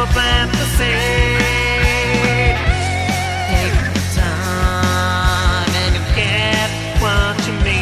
for fantasy. Take the time and you'll get what you need.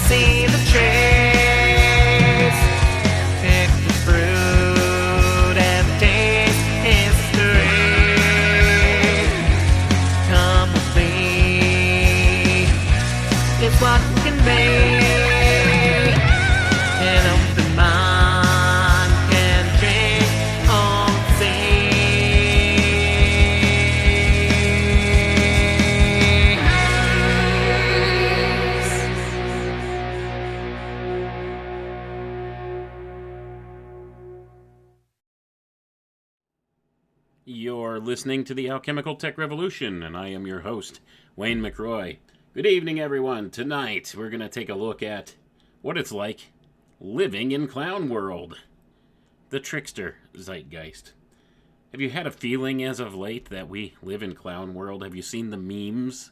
See the trace, pick the fruit and taste history. Come with me, it's what you can make. An open mind can drink all the You're listening to the Alchemical Tech Revolution, and I am your host, Wayne McRoy. Good evening, everyone. Tonight, we're going to take a look at what it's like living in Clown World. The Trickster Zeitgeist. Have you had a feeling as of late that we live in Clown World? Have you seen the memes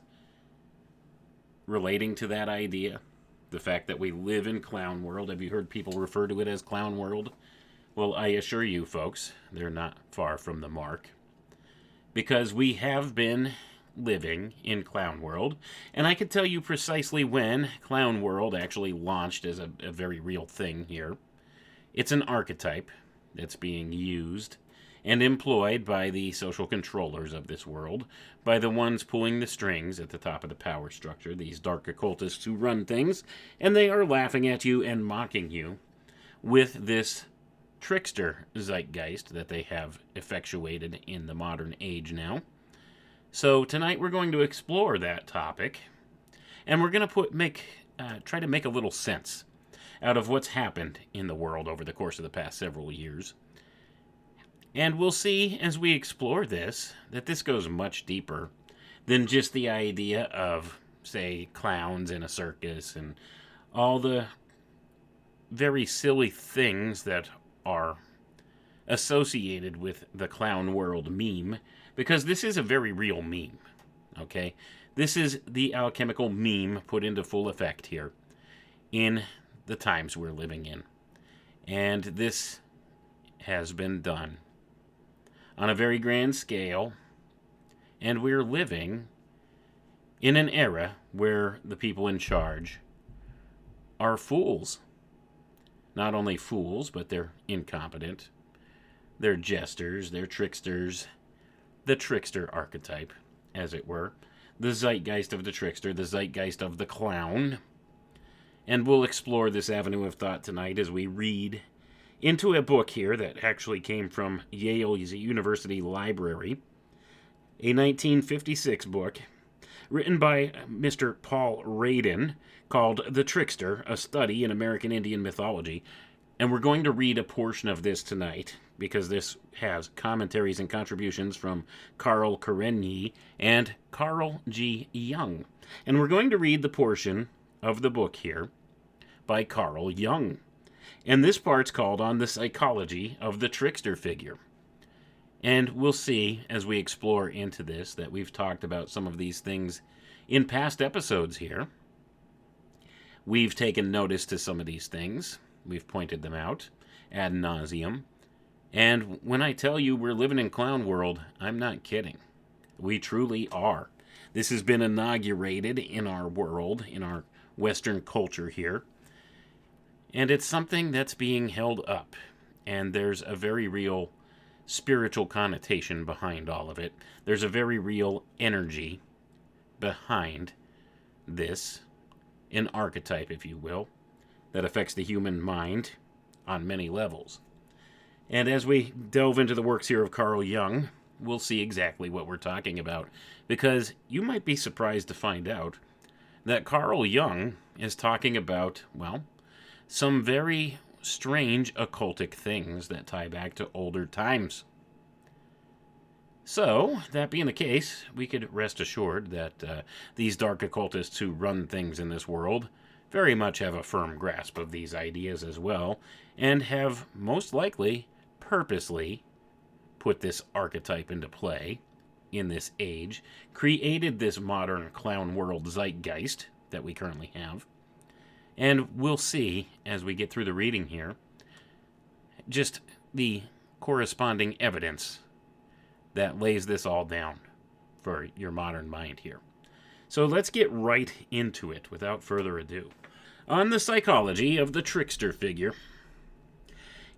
relating to that idea? The fact that we live in Clown World. Have you heard people refer to it as Clown World? Well, I assure you, folks, they're not far from the mark. Because we have been living in Clown World, and I can tell you precisely when Clown World actually launched as a very real thing here. It's an archetype that's being used and employed by the social controllers of this world, by the ones pulling the strings at the top of the power structure, these dark occultists who run things, and they are laughing at you and mocking you with this Trickster Zeitgeist that they have effectuated in the modern age now. So tonight we're going to explore that topic, and we're going to try to make a little sense out of what's happened in the world over the course of the past several years. And we'll see as we explore this that this goes much deeper than just the idea of, say, clowns in a circus and all the very silly things that are associated with the Clown World meme, because this is a very real meme, okay? This is the alchemical meme put into full effect here in the times we're living in. And this has been done on a very grand scale, and we're living in an era where the people in charge are fools. Not only fools, but they're incompetent. They're jesters, they're tricksters. The trickster archetype, as it were. The zeitgeist of the trickster, the zeitgeist of the clown. And we'll explore this avenue of thought tonight as we read into a book here that actually came from Yale's University Library. A 1956 book written by Mr. Paul Radin, called The Trickster, A Study in American Indian Mythology. And we're going to read a portion of this tonight, because this has commentaries and contributions from Carl Karenyi and Carl G. Jung. And we're going to read the portion of the book here by Carl Jung. And this part's called On the Psychology of the Trickster Figure. And we'll see, as we explore into this, that we've talked about some of these things in past episodes here. We've taken notice to some of these things. We've pointed them out ad nauseum. And when I tell you we're living in clown world, I'm not kidding. We truly are. This has been inaugurated in our world, in our Western culture here. And it's something that's being held up. And there's a very real spiritual connotation behind all of it. There's a very real energy behind this, an archetype, if you will, that affects the human mind on many levels. And as we delve into the works here of Carl Jung, we'll see exactly what we're talking about. Because you might be surprised to find out that Carl Jung is talking about, well, some very strange occultic things that tie back to older times. So, that being the case, we could rest assured that these dark occultists who run things in this world very much have a firm grasp of these ideas as well, and have most likely purposely put this archetype into play in this age, created this modern clown world zeitgeist that we currently have. And we'll see, as we get through the reading here, just the corresponding evidence that lays this all down for your modern mind here. So let's get right into it without further ado. On the psychology of the trickster figure.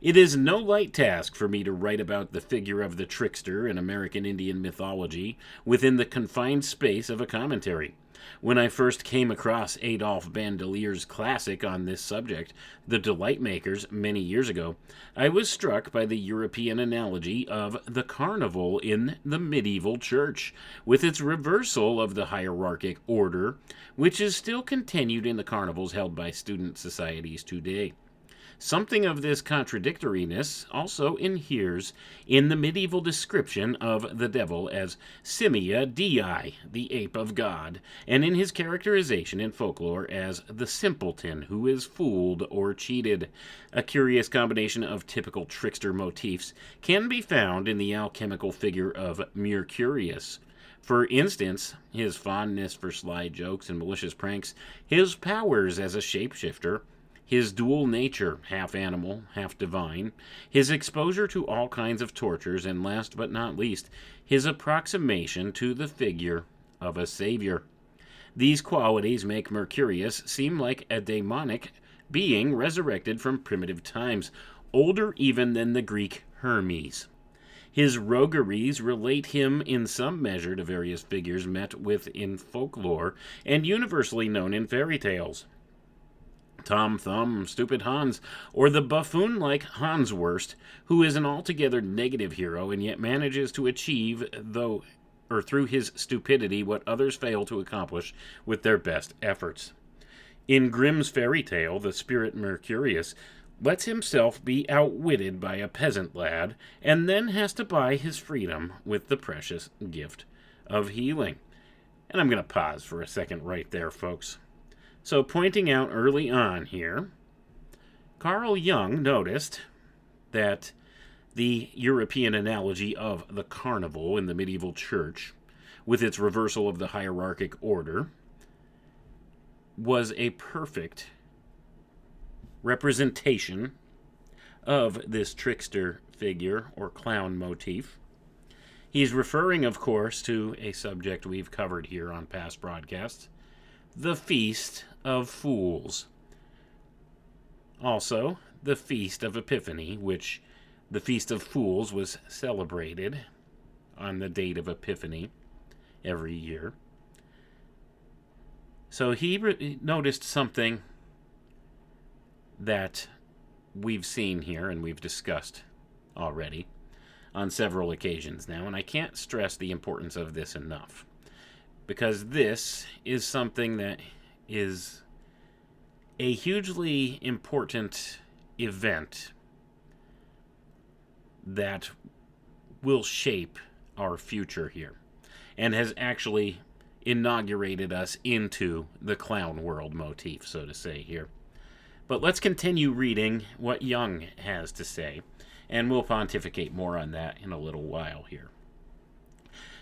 It is no light task for me to write about the figure of the trickster in American Indian mythology within the confined space of a commentary. When I first came across Adolphe Bandelier's classic on this subject, The Delight Makers, many years ago, I was struck by the European analogy of the carnival in the medieval church, with its reversal of the hierarchic order, which is still continued in the carnivals held by student societies today. Something of this contradictoriness also inheres in the medieval description of the devil as Simia Dei, the ape of God, and in his characterization in folklore as the simpleton who is fooled or cheated. A curious combination of typical trickster motifs can be found in the alchemical figure of Mercurius. For instance, his fondness for sly jokes and malicious pranks, his powers as a shapeshifter, his dual nature, half animal, half divine, his exposure to all kinds of tortures, and last but not least, his approximation to the figure of a savior. These qualities make Mercurius seem like a demonic being resurrected from primitive times, older even than the Greek Hermes. His rogueries relate him in some measure to various figures met with in folklore and universally known in fairy tales. Tom Thumb, Stupid Hans, or the buffoon-like Hanswurst, who is an altogether negative hero and yet manages to achieve, through his stupidity, what others fail to accomplish with their best efforts. In Grimm's fairy tale, the spirit Mercurius lets himself be outwitted by a peasant lad, and then has to buy his freedom with the precious gift of healing. And I'm going to pause for a second right there, folks. So pointing out early on here, Carl Jung noticed that the European analogy of the carnival in the medieval church, with its reversal of the hierarchic order, was a perfect representation of this trickster figure or clown motif. He's referring, of course, to a subject we've covered here on past broadcasts, the Feast of Fools. Also, the Feast of Epiphany, which the Feast of Fools was celebrated on the date of Epiphany every year. So he noticed something that we've seen here and we've discussed already on several occasions now, and I can't stress the importance of this enough. Because this is something that is a hugely important event that will shape our future here and has actually inaugurated us into the clown world motif, so to say, here. But let's continue reading what Jung has to say, and we'll pontificate more on that in a little while here.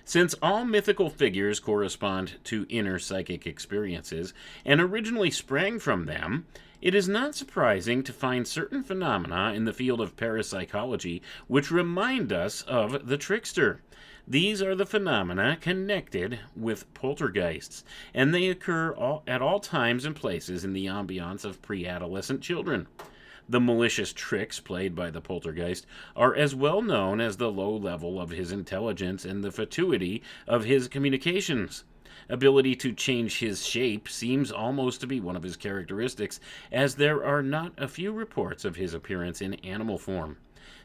Since all mythical figures correspond to inner psychic experiences and originally sprang from them, it is not surprising to find certain phenomena in the field of parapsychology which remind us of the trickster. These are the phenomena connected with poltergeists, and they occur at all times and places in the ambiance of pre-adolescent children. The malicious tricks played by the poltergeist are as well known as the low level of his intelligence and the fatuity of his communications. Ability to change his shape seems almost to be one of his characteristics, as there are not a few reports of his appearance in animal form.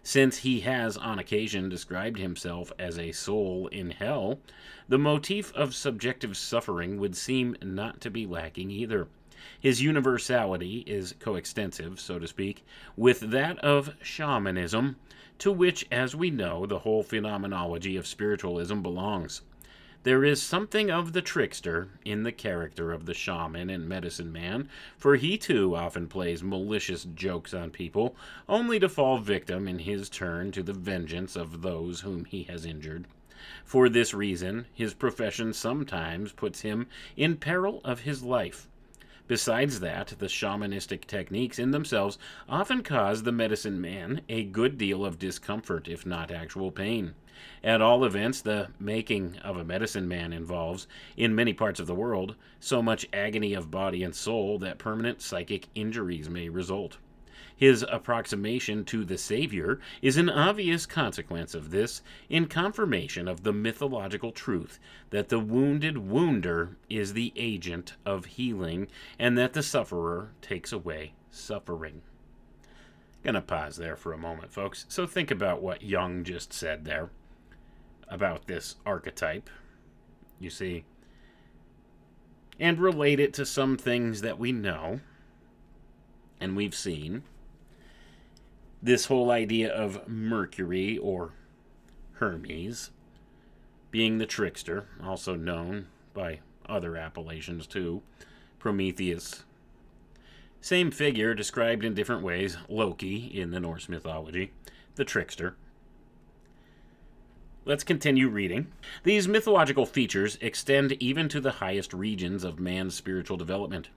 Since he has on occasion described himself as a soul in hell, the motif of subjective suffering would seem not to be lacking either. His universality is coextensive, so to speak, with that of shamanism, to which, as we know, the whole phenomenology of spiritualism belongs. There is something of the trickster in the character of the shaman and medicine man, for he too often plays malicious jokes on people, only to fall victim in his turn to the vengeance of those whom he has injured. For this reason, his profession sometimes puts him in peril of his life. Besides that, the shamanistic techniques in themselves often cause the medicine man a good deal of discomfort, if not actual pain. At all events, the making of a medicine man involves, in many parts of the world, so much agony of body and soul that permanent psychic injuries may result. His approximation to the Savior is an obvious consequence of this, in confirmation of the mythological truth that the wounded wounder is the agent of healing, and that the sufferer takes away suffering. Gonna pause there for a moment, folks. So think about what Jung just said there about this archetype, you see, and relate it to some things that we know and we've seen. This whole idea of Mercury, or Hermes, being the trickster, also known by other appellations too, Prometheus. Same figure described in different ways, Loki in the Norse mythology, the trickster. Let's continue reading. These mythological features extend even to the highest regions of man's spiritual development.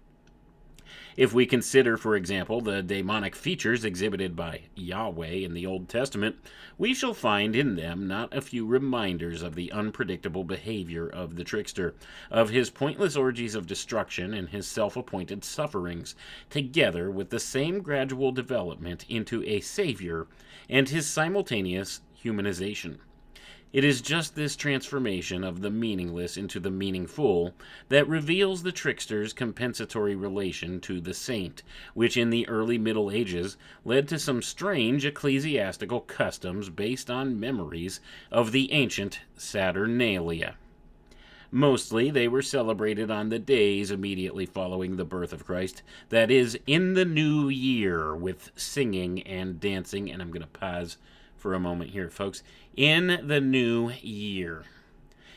If we consider, for example, the demonic features exhibited by Yahweh in the Old Testament, we shall find in them not a few reminders of the unpredictable behavior of the trickster, of his pointless orgies of destruction and his self-appointed sufferings, together with the same gradual development into a savior and his simultaneous humanization. It is just this transformation of the meaningless into the meaningful that reveals the trickster's compensatory relation to the saint, which in the early Middle Ages led to some strange ecclesiastical customs based on memories of the ancient Saturnalia. Mostly they were celebrated on the days immediately following the birth of Christ, that is, in the new year, with singing and dancing, and I'm going to pause for a moment here, folks. In the new year.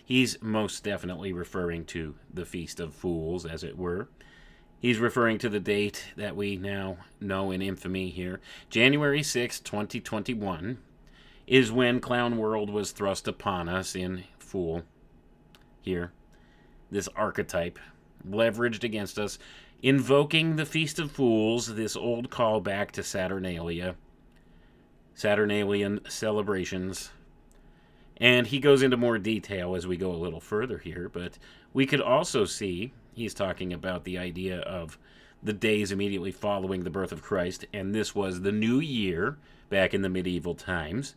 He's most definitely referring to the Feast of Fools, as it were. He's referring to the date that we now know in infamy here. January 6, 2021, is when Clown World was thrust upon us in Fool. Here. This archetype, leveraged against us, invoking the Feast of Fools, this old callback to Saturnalian celebrations. And he goes into more detail as we go a little further here, but we could also see he's talking about the idea of the days immediately following the birth of Christ, and this was the new year back in the medieval times.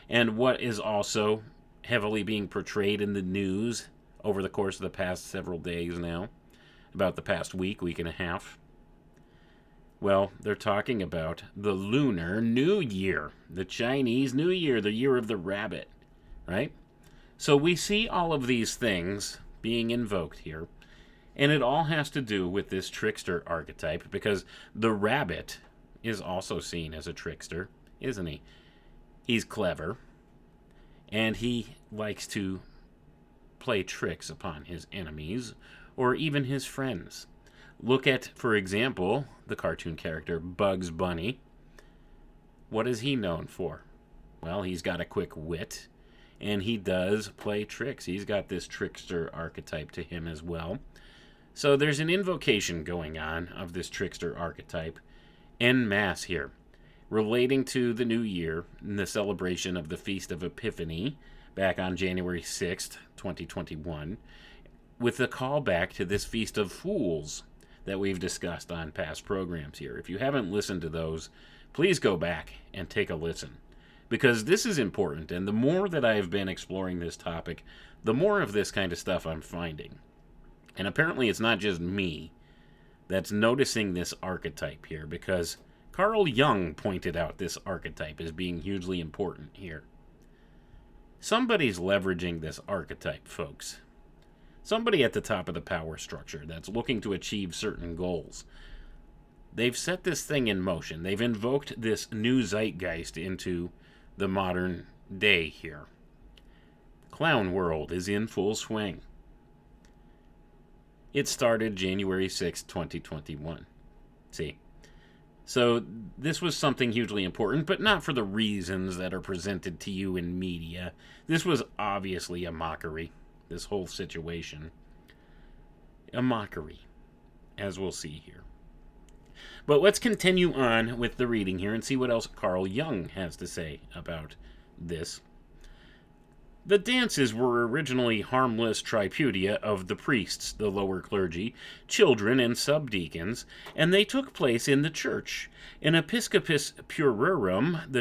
And what is also heavily being portrayed in the news over the course of the past several days now, about the past week and a half. Well, they're talking about the Lunar New Year, the Chinese New Year, the year of the rabbit, right? So we see all of these things being invoked here, and it all has to do with this trickster archetype, because the rabbit is also seen as a trickster, isn't he? He's clever, and he likes to play tricks upon his enemies, or even his friends. Look at, for example, the cartoon character Bugs Bunny. What is he known for? Well, he's got a quick wit, and he does play tricks. He's got this trickster archetype to him as well. So there's an invocation going on of this trickster archetype en masse here, relating to the new year and the celebration of the Feast of Epiphany back on January 6th, 2021, with the callback to this Feast of Fools that we've discussed on past programs here. If you haven't listened to those, please go back and take a listen, because this is important, and the more that I've been exploring this topic, the more of this kind of stuff I'm finding. And apparently it's not just me that's noticing this archetype here, because Carl Jung pointed out this archetype as being hugely important here. Somebody's leveraging this archetype, folks. Somebody at the top of the power structure that's looking to achieve certain goals. They've set this thing in motion. They've invoked this new zeitgeist into the modern day here. Clown world is in full swing. It started January 6, 2021. See? So this was something hugely important, but not for the reasons that are presented to you in media. This was obviously a mockery, this whole situation. A mockery, as we'll see here. But let's continue on with the reading here and see what else Carl Jung has to say about this. The dances were originally harmless tripudia of the priests, the lower clergy, children, and subdeacons, and they took place in the church. An episcopus puerorum,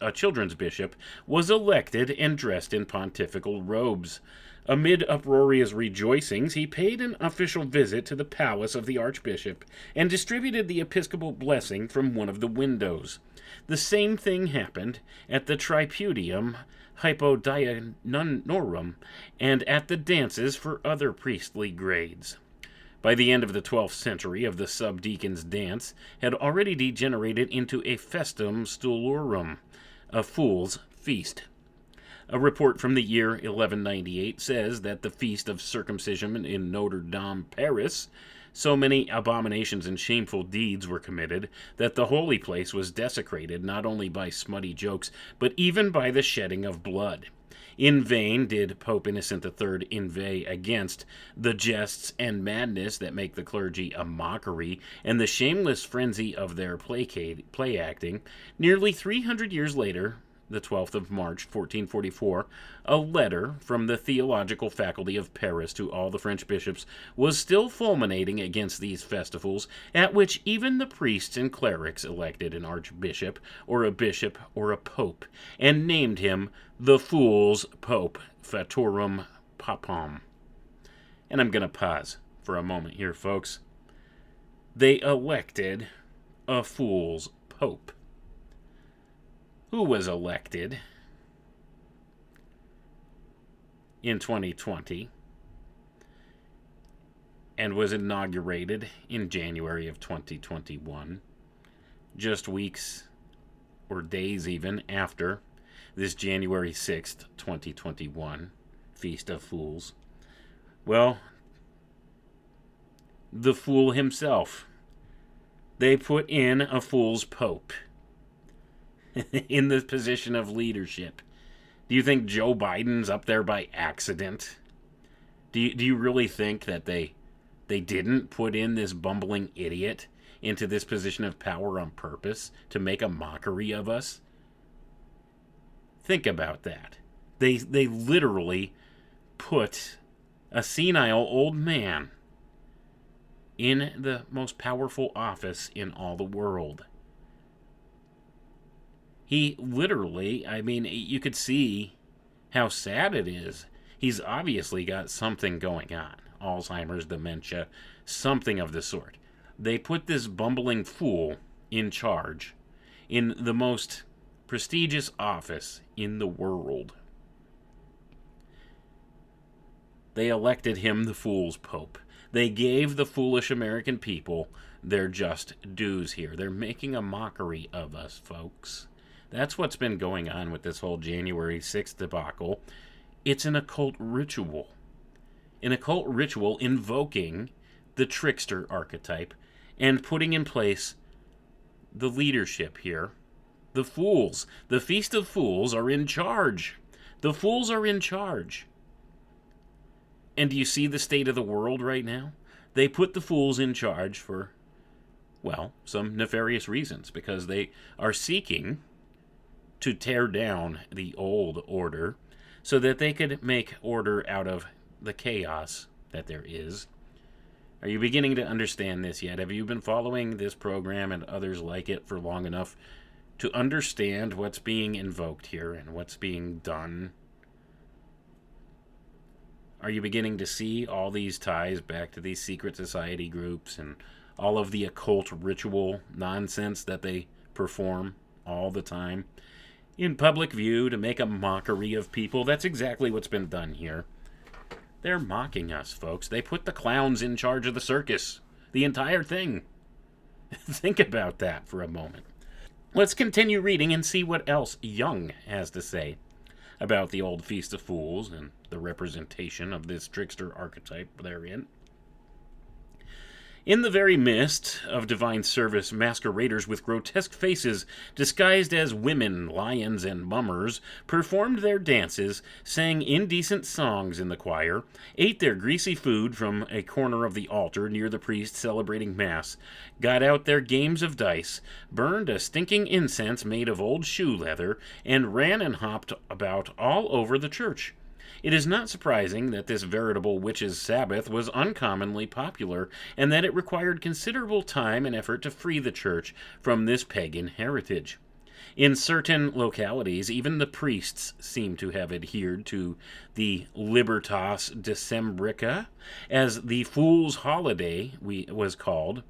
a children's bishop, was elected and dressed in pontifical robes. Amid uproarious rejoicings, he paid an official visit to the palace of the archbishop and distributed the episcopal blessing from one of the windows. The same thing happened at the tripudium hypodianorum and at the dances for other priestly grades. By the end of the 12th century, the subdeacon's dance had already degenerated into a festum stulorum, a fool's feast. A report from the year 1198 says that the feast of circumcision in Notre Dame, Paris, so many abominations and shameful deeds were committed that the holy place was desecrated not only by smutty jokes, but even by the shedding of blood. In vain did Pope Innocent III inveigh against the jests and madness that make the clergy a mockery and the shameless frenzy of their play acting. Nearly 300 years later, the 12th of March, 1444, a letter from the theological faculty of Paris to all the French bishops was still fulminating against these festivals, at which even the priests and clerics elected an archbishop or a pope, and named him the Fool's Pope, Faturum Papam. And I'm going to pause for a moment here, folks. They elected a fool's pope. Who was elected in 2020 and was inaugurated in January of 2021, just weeks or days even after this January 6th, 2021 Feast of Fools. Well, the fool himself. They put in a fool's pope in the position of leadership. Do you think Joe Biden's up there by accident? Do you really think that they didn't put in this bumbling idiot into this position of power on purpose to make a mockery of us? Think about that. They literally put a senile old man in the most powerful office in all the world. He literally, you could see how sad it is. He's obviously got something going on. Alzheimer's, dementia, something of the sort. They put this bumbling fool in charge in the most prestigious office in the world. They elected him the fool's pope. They gave the foolish American people their just dues here. They're making a mockery of us, folks. That's what's been going on with this whole January 6th debacle. It's an occult ritual. An occult ritual invoking the trickster archetype and putting in place the leadership here. The fools, the Feast of Fools, are in charge. The fools are in charge. And do you see the state of the world right now? They put the fools in charge for, well, some nefarious reasons, because they are seeking to tear down the old order so that they could make order out of the chaos that there is. Are you beginning to understand this yet? Have you been following this program and others like it for long enough to understand what's being invoked here and what's being done? Are you beginning to see all these ties back to these secret society groups and all of the occult ritual nonsense that they perform all the time in public view to make a mockery of people? That's exactly what's been done here. They're mocking us, folks. They put the clowns in charge of the circus. The entire thing. Think about that for a moment. Let's continue reading and see what else Jung has to say about the old Feast of Fools and the representation of this trickster archetype therein. In the very midst of divine service, masqueraders with grotesque faces, disguised as women, lions, and mummers, performed their dances, sang indecent songs in the choir, ate their greasy food from a corner of the altar near the priest celebrating Mass, got out their games of dice, burned a stinking incense made of old shoe leather, and ran and hopped about all over the church. It is not surprising that this veritable witches' Sabbath was uncommonly popular, and that it required considerable time and effort to free the church from this pagan heritage. In certain localities, even the priests seem to have adhered to the Libertas Decembrica, as the Fool's Holiday was called,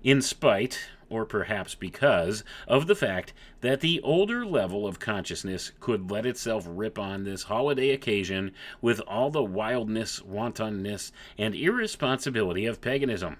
in spite, or perhaps because, of the fact that the older level of consciousness could let itself rip on this holiday occasion with all the wildness, wantonness, and irresponsibility of paganism.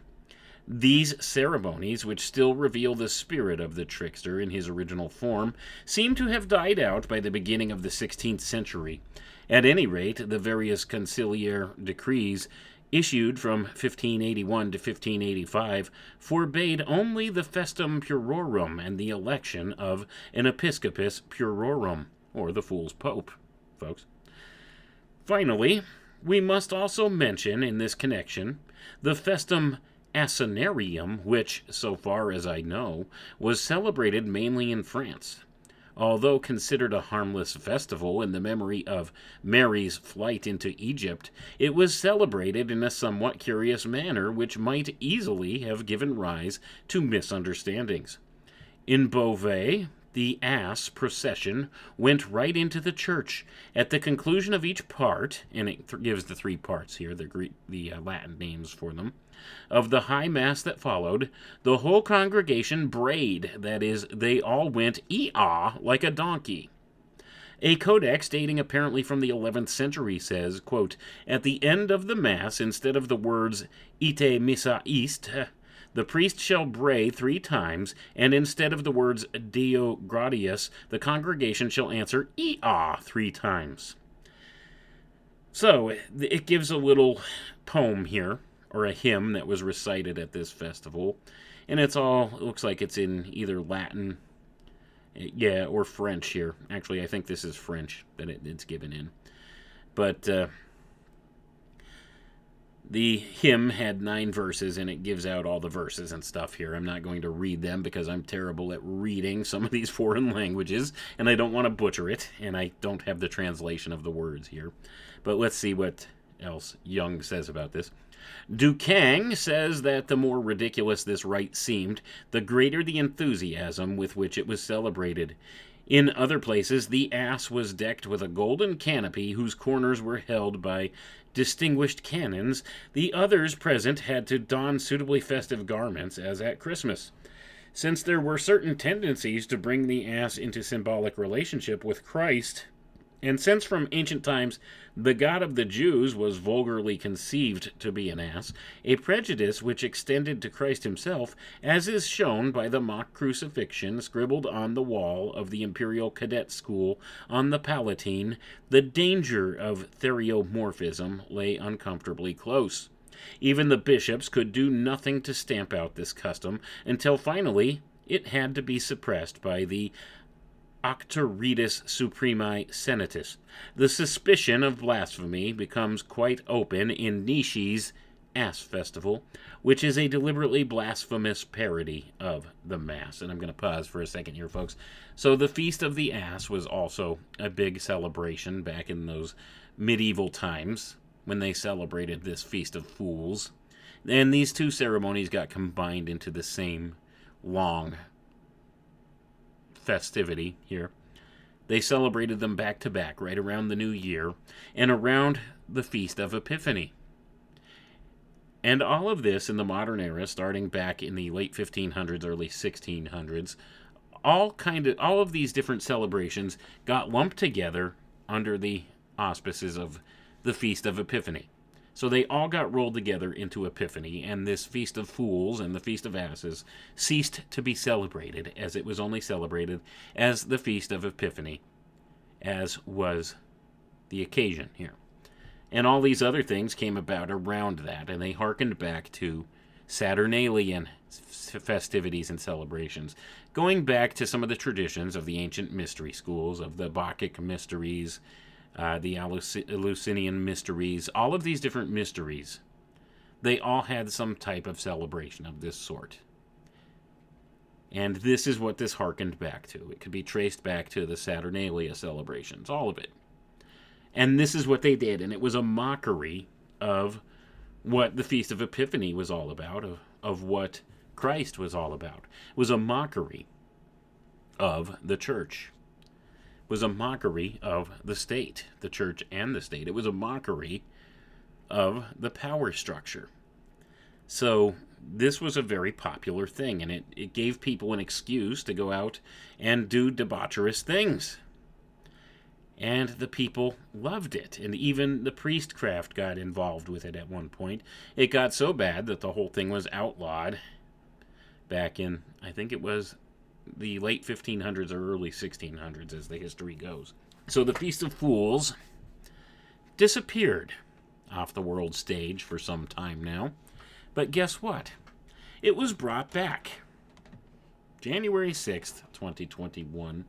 These ceremonies, which still reveal the spirit of the trickster in his original form, seem to have died out by the beginning of the 16th century. At any rate, the various conciliar decrees issued from 1581 to 1585, forbade only the festum purorum and the election of an episcopus purorum, or the fool's pope, folks. Finally, we must also mention in this connection the festum Acenarium, which, so far as I know, was celebrated mainly in France. Although considered a harmless festival in the memory of Mary's flight into Egypt, it was celebrated in a somewhat curious manner which might easily have given rise to misunderstandings. In Beauvais, the ass procession went right into the church. At the conclusion of each part, and it gives the three parts here, the Latin names for them, of the high mass that followed, the whole congregation brayed, that is, they all went ee-ah like a donkey. A codex dating apparently from the 11th century says, quote, at the end of the mass, instead of the words ite missa est, the priest shall bray 3 times, and instead of the words Deo gratias, the congregation shall answer ee-ah 3 times. So, it gives a little poem here, or a hymn that was recited at this festival, and it looks like it's in either Latin, or French here. Actually, I think this is French that it's given in. But the hymn had 9 verses, and it gives out all the verses and stuff here. I'm not going to read them because I'm terrible at reading some of these foreign languages, and I don't want to butcher it, and I don't have the translation of the words here. But let's see what else Jung says about this. Ducang says that the more ridiculous this rite seemed, the greater the enthusiasm with which it was celebrated. In other places, the ass was decked with a golden canopy whose corners were held by distinguished canons. The others present had to don suitably festive garments, as at Christmas. Since there were certain tendencies to bring the ass into symbolic relationship with Christ, and since from ancient times the God of the Jews was vulgarly conceived to be an ass, a prejudice which extended to Christ himself, as is shown by the mock crucifixion scribbled on the wall of the Imperial Cadet School on the Palatine, the danger of theriomorphism lay uncomfortably close. Even the bishops could do nothing to stamp out this custom, until finally it had to be suppressed by the Octoritas Supremae Senatus. The suspicion of blasphemy becomes quite open in Nishi's Ass Festival, which is a deliberately blasphemous parody of the Mass. And I'm going to pause for a second here, folks. So the Feast of the Ass was also a big celebration back in those medieval times when they celebrated this Feast of Fools. And these two ceremonies got combined into the same long festivity here. They celebrated them back to back right around the New Year and around the Feast of Epiphany. And all of this in the modern era, starting back in the late 1500s, early 1600s, all of these different celebrations got lumped together under the auspices of the Feast of Epiphany. So they all got rolled together into Epiphany, and this Feast of Fools and the Feast of Asses ceased to be celebrated, as it was only celebrated as the Feast of Epiphany, as was the occasion here. And all these other things came about around that, and they hearkened back to Saturnalian festivities and celebrations, going back to some of the traditions of the ancient mystery schools, of the Bacchic mysteries, the Eleusinian mysteries, all of these different mysteries. They all had some type of celebration of this sort. And this is what this harkened back to. It could be traced back to the Saturnalia celebrations, all of it. And this is what they did, and it was a mockery of what the Feast of Epiphany was all about, of what Christ was all about. It was a mockery of the church. It was a mockery of the state, the church and the state. It was a mockery of the power structure. So this was a very popular thing, and it gave people an excuse to go out and do debaucherous things. And the people loved it, and even the priestcraft got involved with it at one point. It got so bad that the whole thing was outlawed back in, I think it was the late 1500s or early 1600s, as the history goes. So the Feast of Fools disappeared off the world stage for some time now. But guess what? It was brought back January 6th, 2021,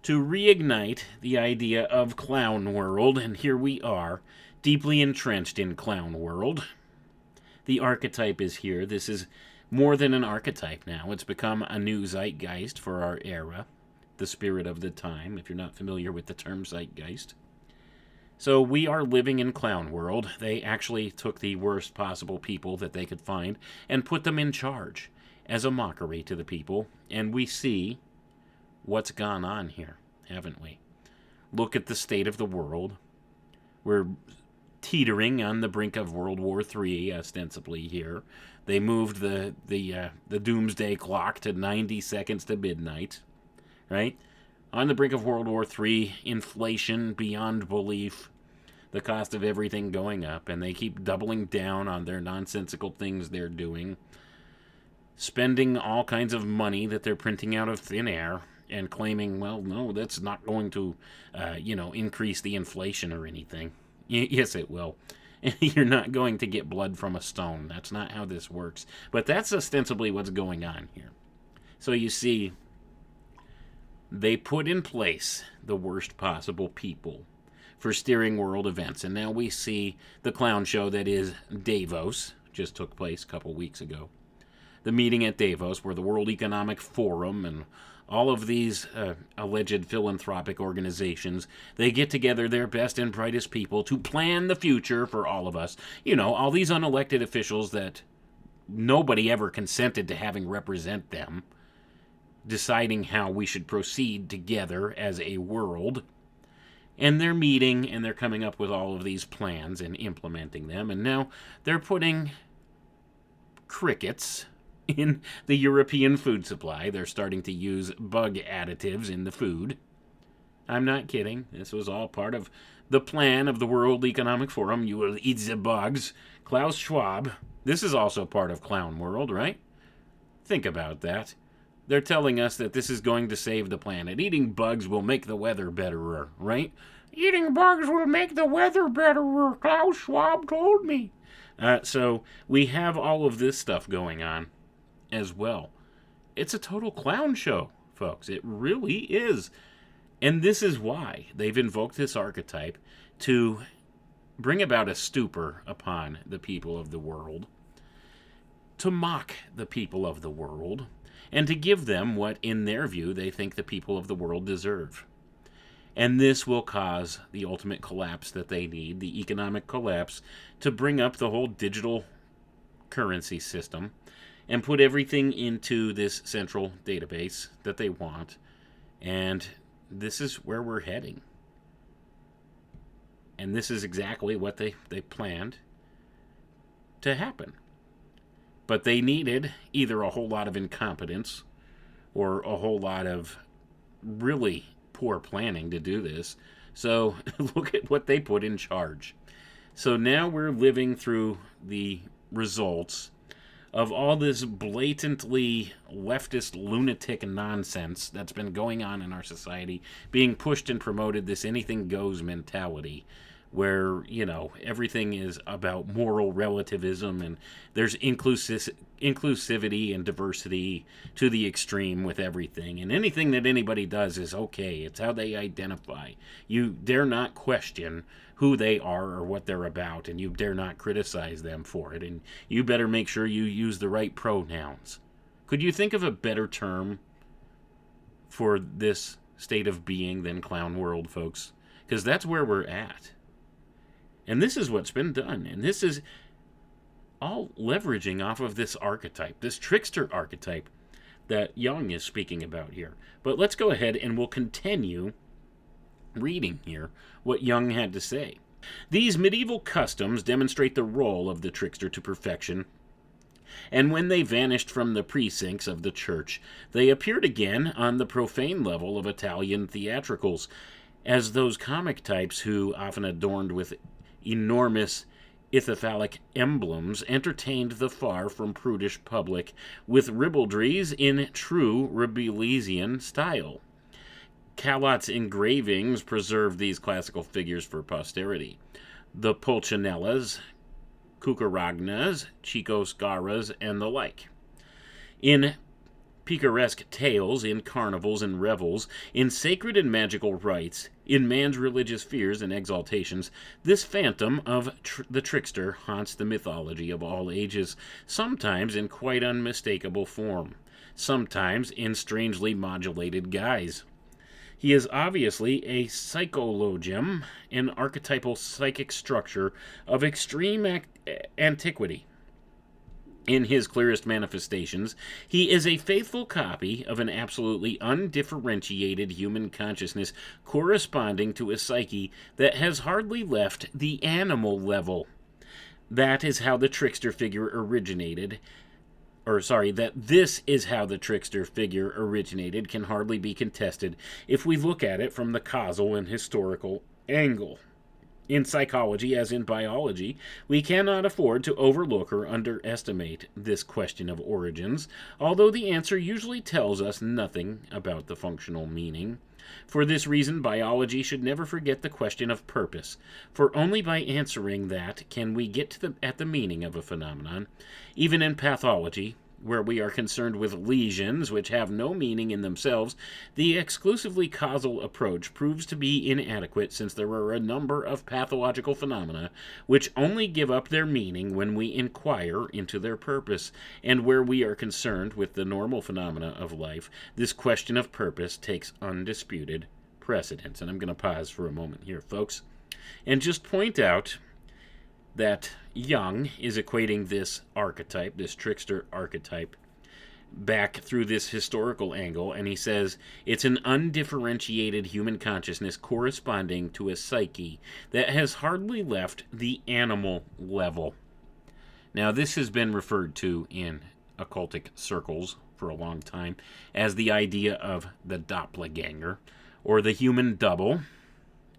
to reignite the idea of Clown World, and here we are, deeply entrenched in Clown World. The archetype is here. This is more than an archetype now. It's become a new zeitgeist for our era, the spirit of the time, if you're not familiar with the term zeitgeist. So we are living in Clown World. They actually took the worst possible people that they could find and put them in charge as a mockery to the people, and we see what's gone on here, haven't we? Look at the state of the world. We're teetering on the brink of World War III, ostensibly here. They moved the doomsday clock to 90 seconds to midnight, right? On the brink of World War III, inflation beyond belief, the cost of everything going up, and they keep doubling down on their nonsensical things they're doing, spending all kinds of money that they're printing out of thin air, and claiming, well, no, that's not going to, increase the inflation or anything. Yes, it will. You're not going to get blood from a stone. That's not how this works. But that's ostensibly what's going on here. So you see, they put in place the worst possible people for steering world events. And now we see the clown show that is Davos, just took place a couple weeks ago. The meeting at Davos, where the World Economic Forum and all of these alleged philanthropic organizations, they get together their best and brightest people to plan the future for all of us. You know, all these unelected officials that nobody ever consented to having represent them, deciding how we should proceed together as a world. And they're meeting, and they're coming up with all of these plans and implementing them. And now they're putting crickets in the European food supply. They're starting to use bug additives in the food. I'm not kidding. This was all part of the plan of the World Economic Forum. You will eat the bugs. Klaus Schwab. This is also part of Clown World, right? Think about that. They're telling us that this is going to save the planet. Eating bugs will make the weather betterer, right? Eating bugs will make the weather betterer. Klaus Schwab told me. So we have all of this stuff going on as well. It's a total clown show, folks. It really is. And this is why they've invoked this archetype to bring about a stupor upon the people of the world, to mock the people of the world, and to give them what, in their view, they think the people of the world deserve. And this will cause the ultimate collapse that they need, the economic collapse, to bring up the whole digital currency system and put everything into this central database that they want. And this is where we're heading. And this is exactly what they planned to happen. But they needed either a whole lot of incompetence or a whole lot of really poor planning to do this. So look at what they put in charge. So now we're living through the results of all this blatantly leftist lunatic nonsense that's been going on in our society, being pushed and promoted, this anything goes mentality, where, you know, everything is about moral relativism and there's inclusivity and diversity to the extreme with everything. And anything that anybody does is okay. It's how they identify. You dare not question who they are or what they're about, and you dare not criticize them for it. And you better make sure you use the right pronouns. Could you think of a better term for this state of being than clown world, folks? Because that's where we're at. And this is what's been done. And this is all leveraging off of this archetype, this trickster archetype that Jung is speaking about here. But let's go ahead and we'll continue reading here what Jung had to say. These medieval customs demonstrate the role of the trickster to perfection. And when they vanished from the precincts of the church, they appeared again on the profane level of Italian theatricals, as those comic types who, often adorned with enormous ithyphallic emblems, entertained the far from prudish public with ribaldries in true Rabelaisian style. Callot's engravings preserve these classical figures for posterity. The Pulcinellas, Cucaragnas, Chicoscaras, and the like. In picaresque tales, in carnivals and revels, in sacred and magical rites, in man's religious fears and exaltations, this phantom of the trickster haunts the mythology of all ages, sometimes in quite unmistakable form, sometimes in strangely modulated guise. He is obviously a psychologium, an archetypal psychic structure of extreme antiquity. In his clearest manifestations, he is a faithful copy of an absolutely undifferentiated human consciousness corresponding to a psyche that has hardly left the animal level. That is how the trickster figure originated. That this is how the trickster figure originated can hardly be contested if we look at it from the causal and historical angle. In psychology, as in biology, we cannot afford to overlook or underestimate this question of origins, although the answer usually tells us nothing about the functional meaning. For this reason, biology should never forget the question of purpose, for only by answering that can we get at the meaning of a phenomenon. Even in pathology, where we are concerned with lesions which have no meaning in themselves, the exclusively causal approach proves to be inadequate, since there are a number of pathological phenomena which only give up their meaning when we inquire into their purpose, and where we are concerned with the normal phenomena of life, this question of purpose takes undisputed precedence. And I'm going to pause for a moment here, folks, and just point out that Jung is equating this archetype, this trickster archetype, back through this historical angle, and he says it's an undifferentiated human consciousness corresponding to a psyche that has hardly left the animal level. Now, this has been referred to in occultic circles for a long time as the idea of the doppelganger, or the human double,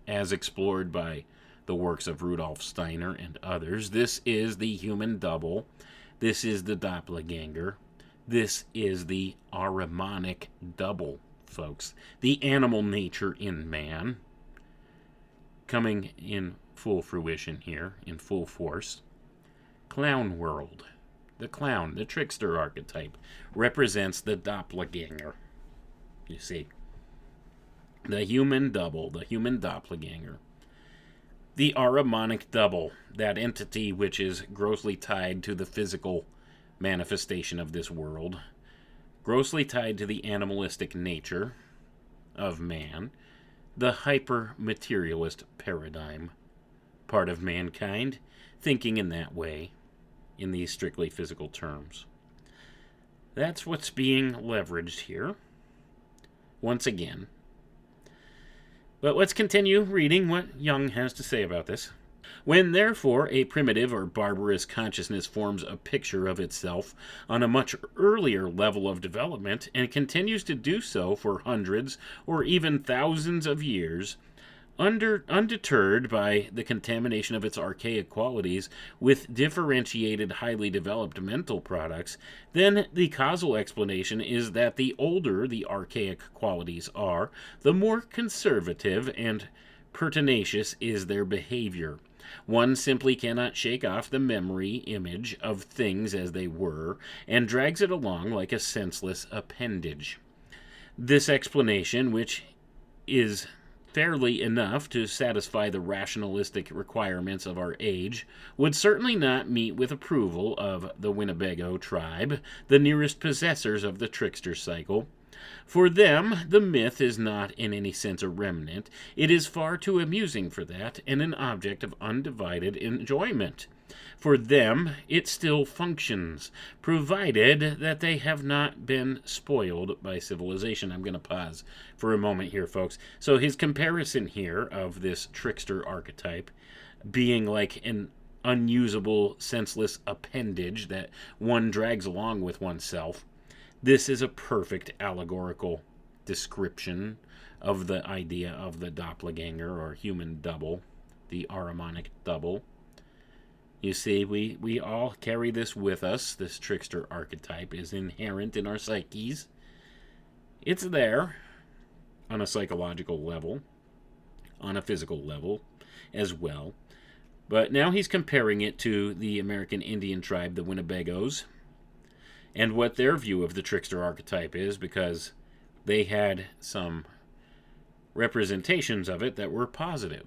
as explored by the works of Rudolf Steiner and others. This is the human double. This is the doppelganger. This is the Ahrimanic double, folks. The animal nature in man coming in full fruition here, in full force. Clown world. The clown, the trickster archetype, represents the doppelganger. You see, the human double, the human doppelganger, the Ahrimanic double, that entity which is grossly tied to the physical manifestation of this world, grossly tied to the animalistic nature of man, the hyper-materialist paradigm, part of mankind, thinking in that way, in these strictly physical terms. That's what's being leveraged here, once again. But let's continue reading what Jung has to say about this. When, therefore, a primitive or barbarous consciousness forms a picture of itself on a much earlier level of development and continues to do so for hundreds or even thousands of years, undeterred by the contamination of its archaic qualities with differentiated, highly developed mental products, then the causal explanation is that the older the archaic qualities are, the more conservative and pertinacious is their behavior. One simply cannot shake off the memory image of things as they were, and drags it along like a senseless appendage. This explanation, which is fairly enough to satisfy the rationalistic requirements of our age, would certainly not meet with approval of the Winnebago tribe, the nearest possessors of the trickster cycle. For them, the myth is not in any sense a remnant. It is far too amusing for that, and an object of undivided enjoyment. For them, it still functions, provided that they have not been spoiled by civilization. I'm going to pause for a moment here, folks. So his comparison here of this trickster archetype being like an unusable, senseless appendage that one drags along with oneself, this is a perfect allegorical description of the idea of the doppelganger or human double, the Ahrimanic double. You see, we all carry this with us. This trickster archetype is inherent in our psyches. It's there on a psychological level, on a physical level as well. But now he's comparing it to the American Indian tribe, the Winnebagos, and what their view of the trickster archetype is, because they had some representations of it that were positive.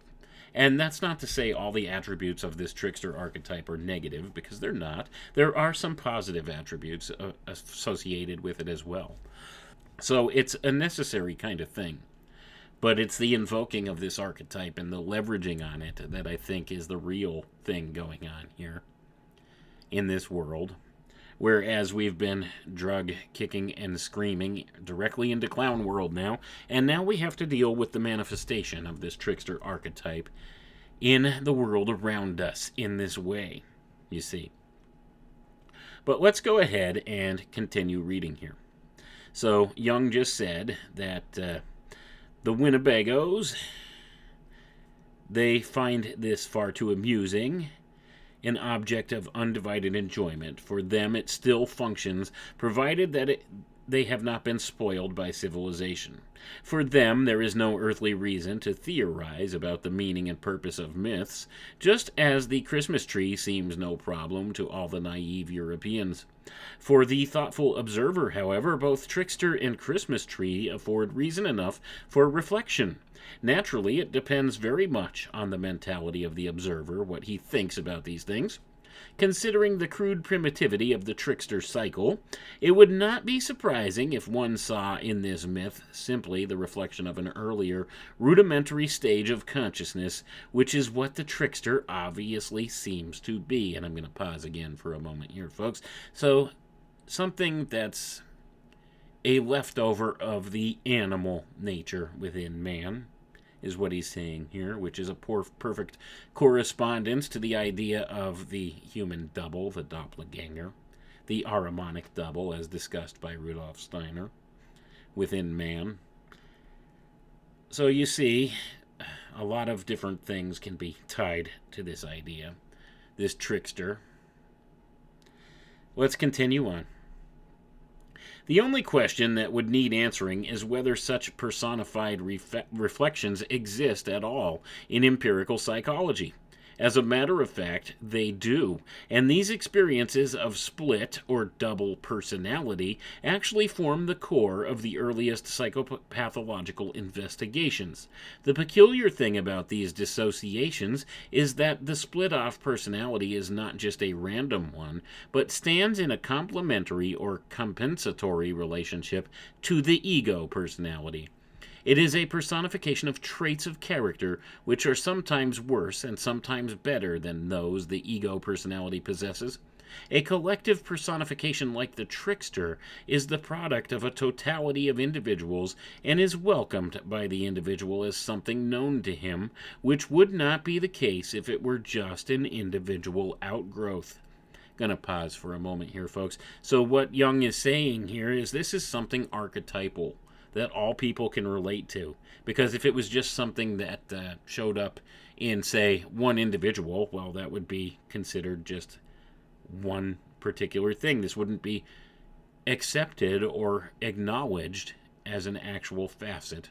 And that's not to say all the attributes of this trickster archetype are negative, because they're not. There are some positive attributes associated with it as well. So it's a necessary kind of thing. But it's the invoking of this archetype and the leveraging on it that I think is the real thing going on here in this world. Whereas we've been drug kicking and screaming directly into clown world now, and now we have to deal with the manifestation of this trickster archetype in the world around us in this way, you see. But let's go ahead and continue reading here. So Jung just said that the Winnebagos, they find this far too amusing, an object of undivided enjoyment. For them, it still functions, provided that they have not been spoiled by civilization. For them, there is no earthly reason to theorize about the meaning and purpose of myths, just as the Christmas tree seems no problem to all the naive Europeans. For the thoughtful observer, however, both trickster and Christmas tree afford reason enough for reflection. Naturally, it depends very much on the mentality of the observer, what he thinks about these things. Considering the crude primitivity of the trickster cycle, it would not be surprising if one saw in this myth simply the reflection of an earlier, rudimentary stage of consciousness, which is what the trickster obviously seems to be. And I'm going to pause again for a moment here, folks. So, something that's a leftover of the animal nature within man is what he's saying here, which is a perfect correspondence to the idea of the human double, the doppelganger, the Ahrimanic double, as discussed by Rudolf Steiner, within man. So you see, a lot of different things can be tied to this idea, this trickster. Let's continue on. The only question that would need answering is whether such personified reflections exist at all in empirical psychology. As a matter of fact, they do. And these experiences of split or double personality actually form the core of the earliest psychopathological investigations. The peculiar thing about these dissociations is that the split off personality is not just a random one, but stands in a complementary or compensatory relationship to the ego personality. It is a personification of traits of character which are sometimes worse and sometimes better than those the ego personality possesses. A collective personification like the Trickster is the product of a totality of individuals and is welcomed by the individual as something known to him, which would not be the case if it were just an individual outgrowth. Going to pause for a moment here, folks. So what Jung is saying here is this is something archetypal that all people can relate to. Because if it was just something that showed up in, say, one individual, well, that would be considered just one particular thing. This wouldn't be accepted or acknowledged as an actual facet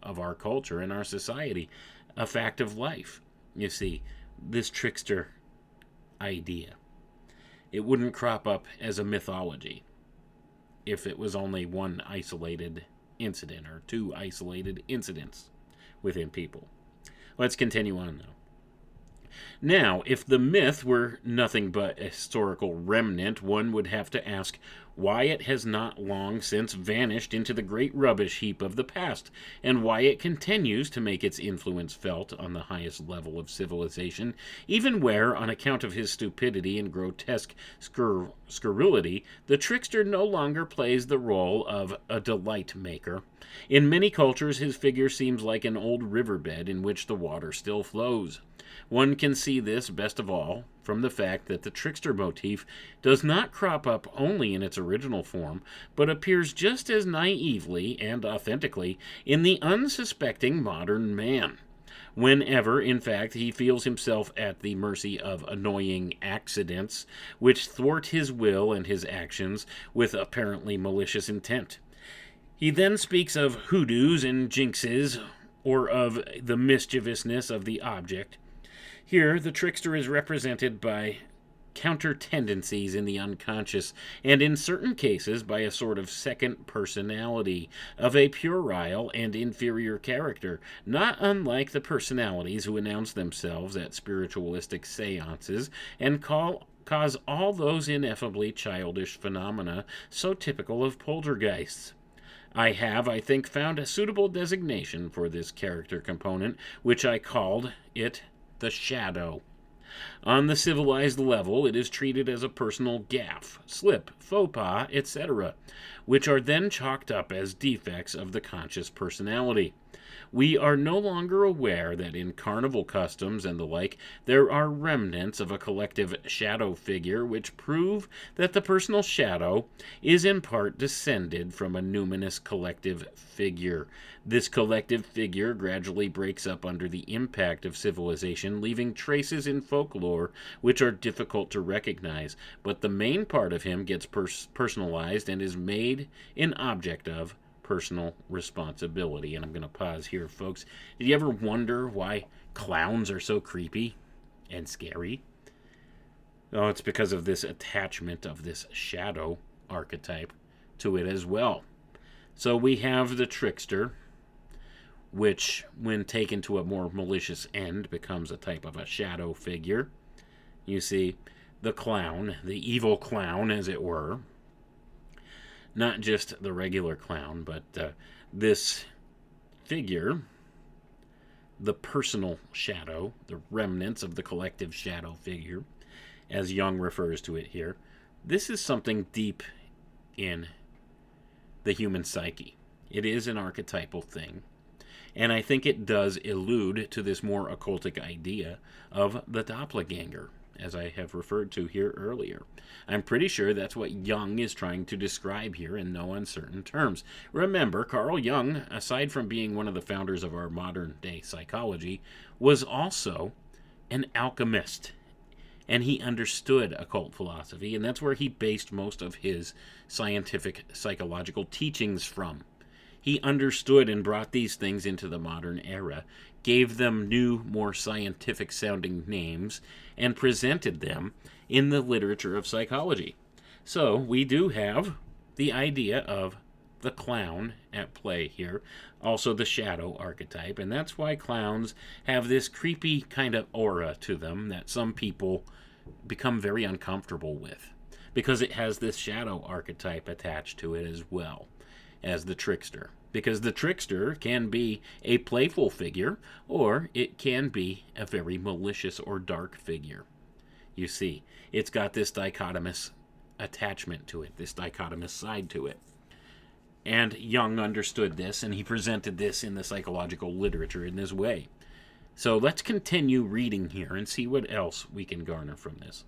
of our culture and our society, a fact of life. You see, this trickster idea, it wouldn't crop up as a mythology if it was only one isolated incident or two isolated incidents within people. Let's continue on now. Now, if the myth were nothing but a historical remnant, one would have to ask why it has not long since vanished into the great rubbish heap of the past, and why it continues to make its influence felt on the highest level of civilization, even where, on account of his stupidity and grotesque scurrility, the trickster no longer plays the role of a delight maker. In many cultures, his figure seems like an old riverbed in which the water still flows. One can see this, best of all, from the fact that the trickster motif does not crop up only in its original form, but appears just as naively and authentically in the unsuspecting modern man. Whenever, in fact, he feels himself at the mercy of annoying accidents, which thwart his will and his actions with apparently malicious intent. He then speaks of hoodoos and jinxes, or of the mischievousness of the object. Here, the trickster is represented by counter-tendencies in the unconscious, and in certain cases by a sort of second personality of a puerile and inferior character, not unlike the personalities who announce themselves at spiritualistic seances and cause all those ineffably childish phenomena so typical of poltergeists. I have, I think, found a suitable designation for this character component, which I called it the shadow. On the civilized level, it is treated as a personal gaffe, slip, faux pas, etc., which are then chalked up as defects of the conscious personality. We are no longer aware that in carnival customs and the like, there are remnants of a collective shadow figure which prove that the personal shadow is in part descended from a numinous collective figure. This collective figure gradually breaks up under the impact of civilization, leaving traces in folklore which are difficult to recognize, but the main part of him gets personalized and is made an object of personal responsibility. And I'm going to pause here, folks. Did you ever wonder why clowns are so creepy and scary? Oh, it's because of this attachment of this shadow archetype to it as well. So we have the trickster, which, when taken to a more malicious end, becomes a type of a shadow figure. You see, the clown, the evil clown, as it were. Not just the regular clown, but this figure, the personal shadow, the remnants of the collective shadow figure, as Jung refers to it here. This is something deep in the human psyche. It is an archetypal thing. And I think it does allude to this more occultic idea of the doppelganger, as I have referred to here earlier. I'm pretty sure that's what Jung is trying to describe here in no uncertain terms. Remember, Carl Jung, aside from being one of the founders of our modern-day psychology, was also an alchemist. And he understood occult philosophy, and that's where he based most of his scientific psychological teachings from. He understood and brought these things into the modern era, gave them new, more scientific-sounding names, and presented them in the literature of psychology. So we do have the idea of the clown at play here, also the shadow archetype, and that's why clowns have this creepy kind of aura to them that some people become very uncomfortable with, because it has this shadow archetype attached to it as well as the trickster. Because the trickster can be a playful figure, or it can be a very malicious or dark figure. You see, it's got this dichotomous attachment to it, this dichotomous side to it. And Jung understood this, and he presented this in the psychological literature in this way. So let's continue reading here and see what else we can garner from this.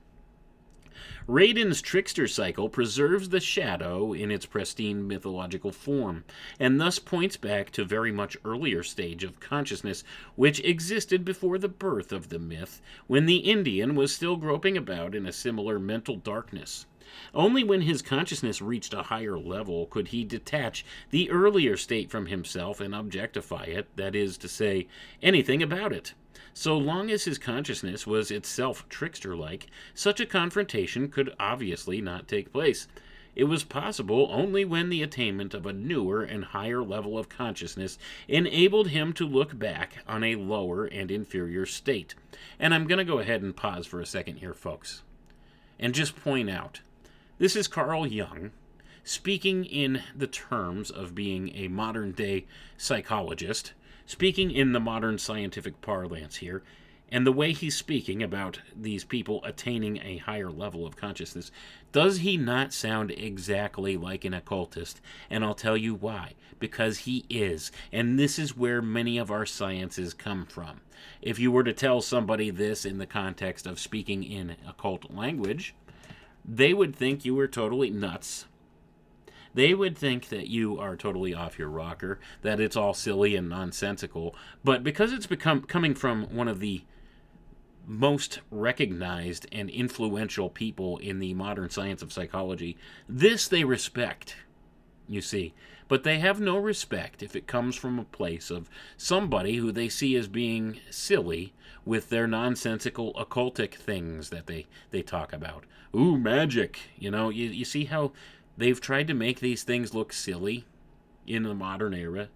Radin's trickster cycle preserves the shadow in its pristine mythological form, and thus points back to a very much earlier stage of consciousness which existed before the birth of the myth, when the Indian was still groping about in a similar mental darkness. Only when his consciousness reached a higher level could he detach the earlier state from himself and objectify it, that is to say, anything about it. So long as his consciousness was itself trickster-like, such a confrontation could obviously not take place. It was possible only when the attainment of a newer and higher level of consciousness enabled him to look back on a lower and inferior state. And I'm going to go ahead and pause for a second here, folks, and just point out, this is Carl Jung, speaking in the terms of being a modern-day psychologist, speaking in the modern scientific parlance here, and the way he's speaking about these people attaining a higher level of consciousness, does he not sound exactly like an occultist? And I'll tell you why. Because he is. And this is where many of our sciences come from. If you were to tell somebody this in the context of speaking in occult language, they would think you were totally nuts. They would think that you are totally off your rocker, that it's all silly and nonsensical. But because it's coming from one of the most recognized and influential people in the modern science of psychology, this they respect, you see. But they have no respect if it comes from a place of somebody who they see as being silly with their nonsensical occultic things that they talk about. Ooh, magic. You see how they've tried to make these things look silly in the modern era?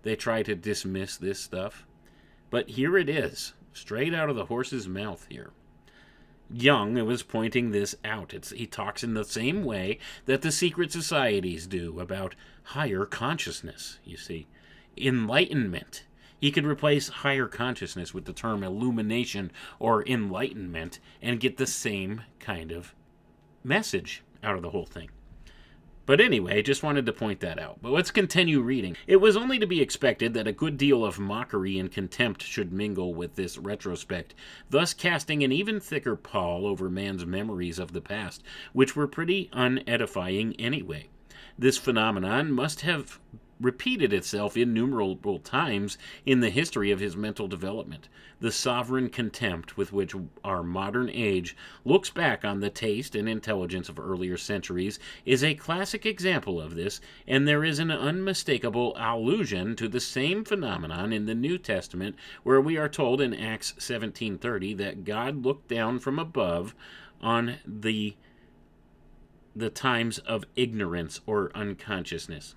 They try to dismiss this stuff. But here it is, straight out of the horse's mouth here. Jung was pointing this out. He talks in the same way that the secret societies do about higher consciousness, you see. Enlightenment. He could replace higher consciousness with the term illumination or enlightenment and get the same kind of message out of the whole thing. But anyway, just wanted to point that out. But let's continue reading. It was only to be expected that a good deal of mockery and contempt should mingle with this retrospect, thus casting an even thicker pall over man's memories of the past, which were pretty unedifying anyway. This phenomenon must have repeated itself innumerable times in the history of his mental development. The sovereign contempt with which our modern age looks back on the taste and intelligence of earlier centuries is a classic example of this, and there is an unmistakable allusion to the same phenomenon in the New Testament, where we are told in Acts 17:30 that God looked down from above on the times of ignorance or unconsciousness.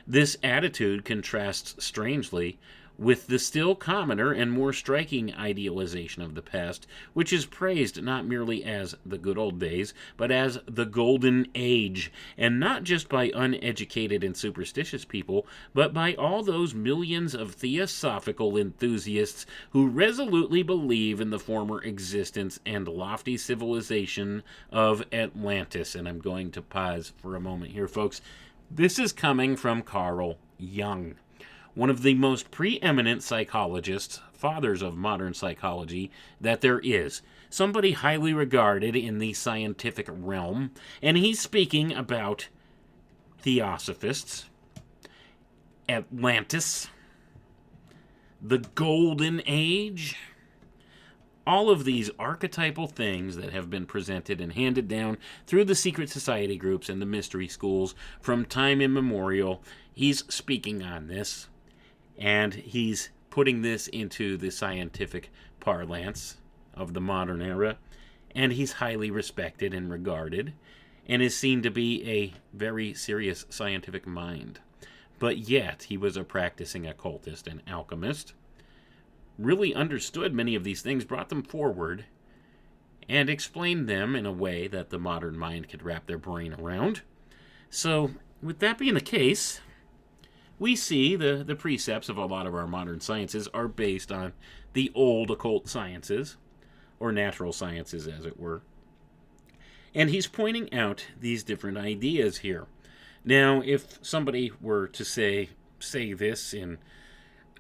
This attitude contrasts strangely with the still commoner and more striking idealization of the past, which is praised not merely as the good old days, but as the golden age, and not just by uneducated and superstitious people, but by all those millions of theosophical enthusiasts who resolutely believe in the former existence and lofty civilization of Atlantis. And I'm going to pause for a moment here, folks. This is coming from Carl Jung, one of the most preeminent psychologists, fathers of modern psychology, that there is. Somebody highly regarded in the scientific realm, and he's speaking about theosophists, Atlantis, the Golden Age, all of these archetypal things that have been presented and handed down through the secret society groups and the mystery schools from time immemorial. He's speaking on this, and he's putting this into the scientific parlance of the modern era, and he's highly respected and regarded, and is seen to be a very serious scientific mind. But yet, he was a practicing occultist and alchemist, really understood many of these things, brought them forward, and explained them in a way that the modern mind could wrap their brain around. So, with that being the case, we see the precepts of a lot of our modern sciences are based on the old occult sciences, or natural sciences as it were. And he's pointing out these different ideas here. Now, if somebody were to say this in,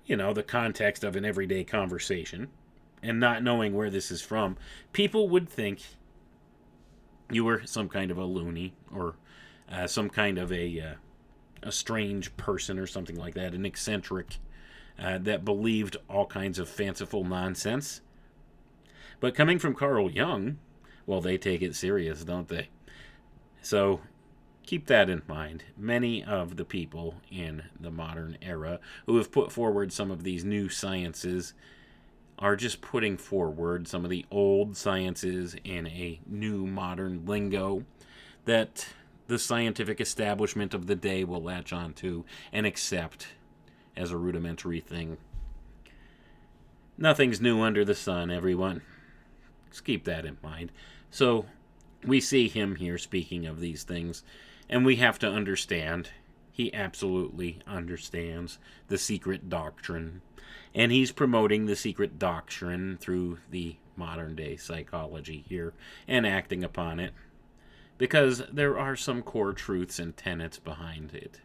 the context of an everyday conversation, and not knowing where this is from, people would think you were some kind of a loony, or some kind of a strange person or something like that, an eccentric that believed all kinds of fanciful nonsense. But coming from Carl Jung, well, they take it serious, don't they? So keep that in mind. Many of the people in the modern era who have put forward some of these new sciences are just putting forward some of the old sciences in a new modern lingo that the scientific establishment of the day will latch onto and accept as a rudimentary thing. Nothing's new under the sun, everyone. Just keep that in mind. So, we see him here speaking of these things, and we have to understand, he absolutely understands the secret doctrine, and he's promoting the secret doctrine through the modern day psychology here, and acting upon it, because there are some core truths and tenets behind it,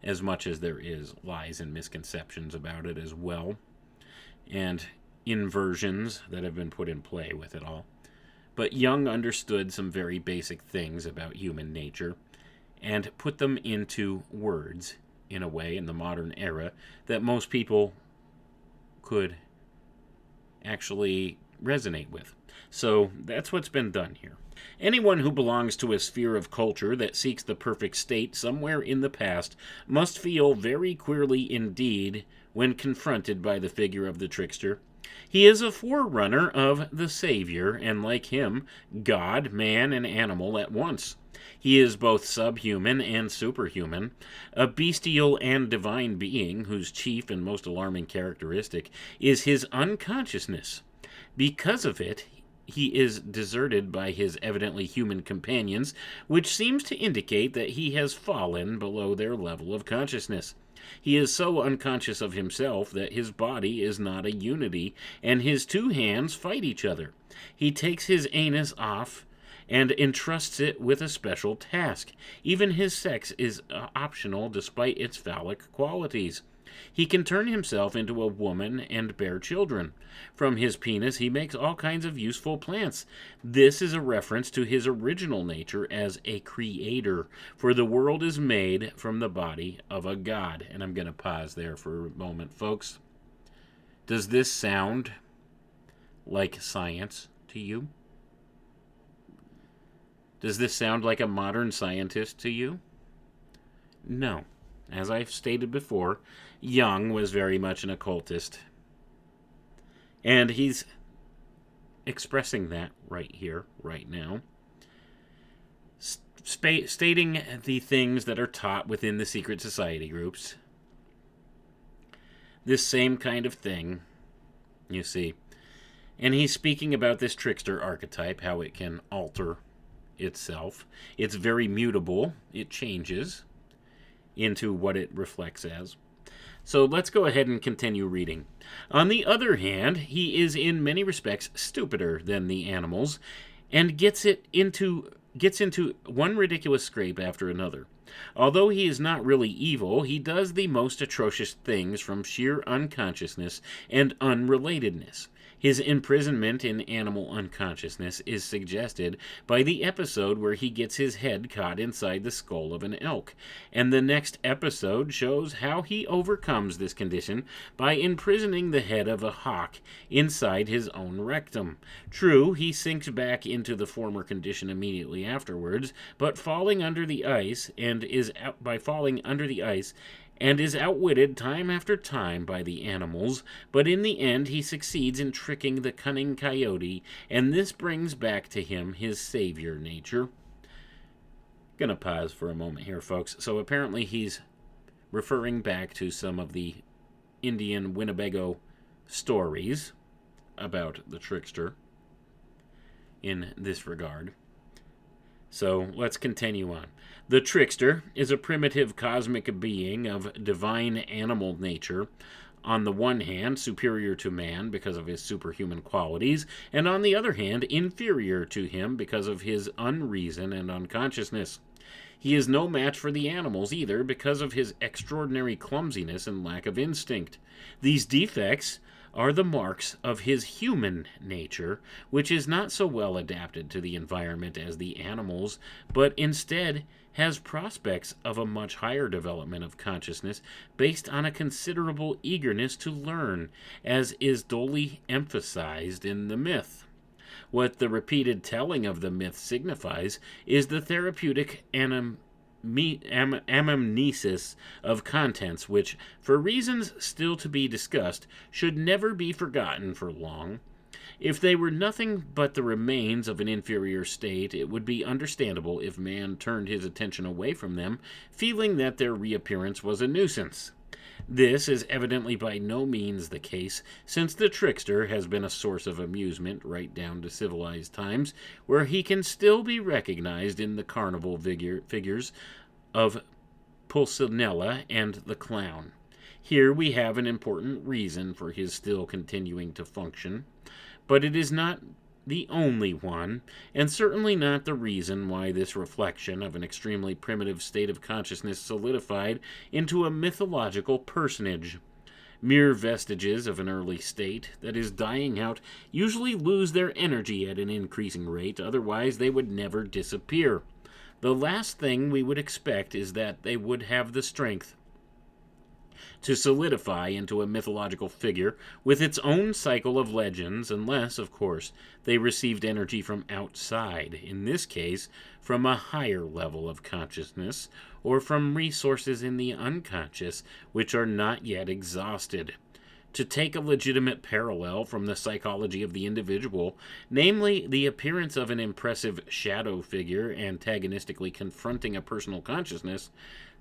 as much as there is lies and misconceptions about it as well, and inversions that have been put in play with it all. But Jung understood some very basic things about human nature and put them into words in a way in the modern era that most people could actually resonate with. So that's what's been done here. Anyone who belongs to a sphere of culture that seeks the perfect state somewhere in the past must feel very queerly indeed when confronted by the figure of the trickster. He is a forerunner of the Savior, and like him, God, man, and animal at once. He is both subhuman and superhuman, a bestial and divine being whose chief and most alarming characteristic is his unconsciousness. Because of it, he is deserted by his evidently human companions, which seems to indicate that he has fallen below their level of consciousness. He is so unconscious of himself that his body is not a unity, and his two hands fight each other. He takes his anus off and entrusts it with a special task. Even his sex is optional despite its phallic qualities. He can turn himself into a woman and bear children. From his penis he makes all kinds of useful plants. This is a reference to his original nature as a creator, for the world is made from the body of a god. And I'm going to pause there for a moment, folks. Does this sound like science to you? Does this sound like a modern scientist to you? No. As I've stated before, Jung was very much an occultist. And he's expressing that right here, right now. Stating the things that are taught within the secret society groups. This same kind of thing, you see. And he's speaking about this trickster archetype, how it can alter itself. It's very mutable. It changes into what it reflects as. So let's go ahead and continue reading. On the other hand, he is in many respects stupider than the animals, and gets into one ridiculous scrape after another. Although he is not really evil, he does the most atrocious things from sheer unconsciousness and unrelatedness. His imprisonment in animal unconsciousness is suggested by the episode where he gets his head caught inside the skull of an elk, and the next episode shows how he overcomes this condition by imprisoning the head of a hawk inside his own rectum. True, he sinks back into the former condition immediately afterwards, but falling under the ice and is outwitted time after time by the animals, but in the end he succeeds in tricking the cunning coyote, and this brings back to him his savior nature. Gonna pause for a moment here, folks. So apparently he's referring back to some of the Indian Winnebago stories about the trickster in this regard. So let's continue on. The trickster is a primitive cosmic being of divine animal nature, on the one hand superior to man because of his superhuman qualities, and on the other hand inferior to him because of his unreason and unconsciousness. He is no match for the animals either because of his extraordinary clumsiness and lack of instinct. These defects are the marks of his human nature, which is not so well adapted to the environment as the animals, but instead has prospects of a much higher development of consciousness based on a considerable eagerness to learn, as is dully emphasized in the myth. What the repeated telling of the myth signifies is the therapeutic anamnesis of contents which, for reasons still to be discussed, should never be forgotten for long. If they were nothing but the remains of an inferior state, it would be understandable if man turned his attention away from them, feeling that their reappearance was a nuisance. This is evidently by no means the case, since the trickster has been a source of amusement right down to civilized times, where he can still be recognized in the carnival figures of Pulcinella and the clown. Here we have an important reason for his still continuing to function, but it is not the only one, and certainly not the reason why this reflection of an extremely primitive state of consciousness solidified into a mythological personage. Mere vestiges of an early state that is dying out usually lose their energy at an increasing rate, otherwise they would never disappear. The last thing we would expect is that they would have the strength to solidify into a mythological figure with its own cycle of legends, unless, of course, they received energy from outside, in this case, from a higher level of consciousness, or from resources in the unconscious which are not yet exhausted. To take a legitimate parallel from the psychology of the individual, namely the appearance of an impressive shadow figure antagonistically confronting a personal consciousness,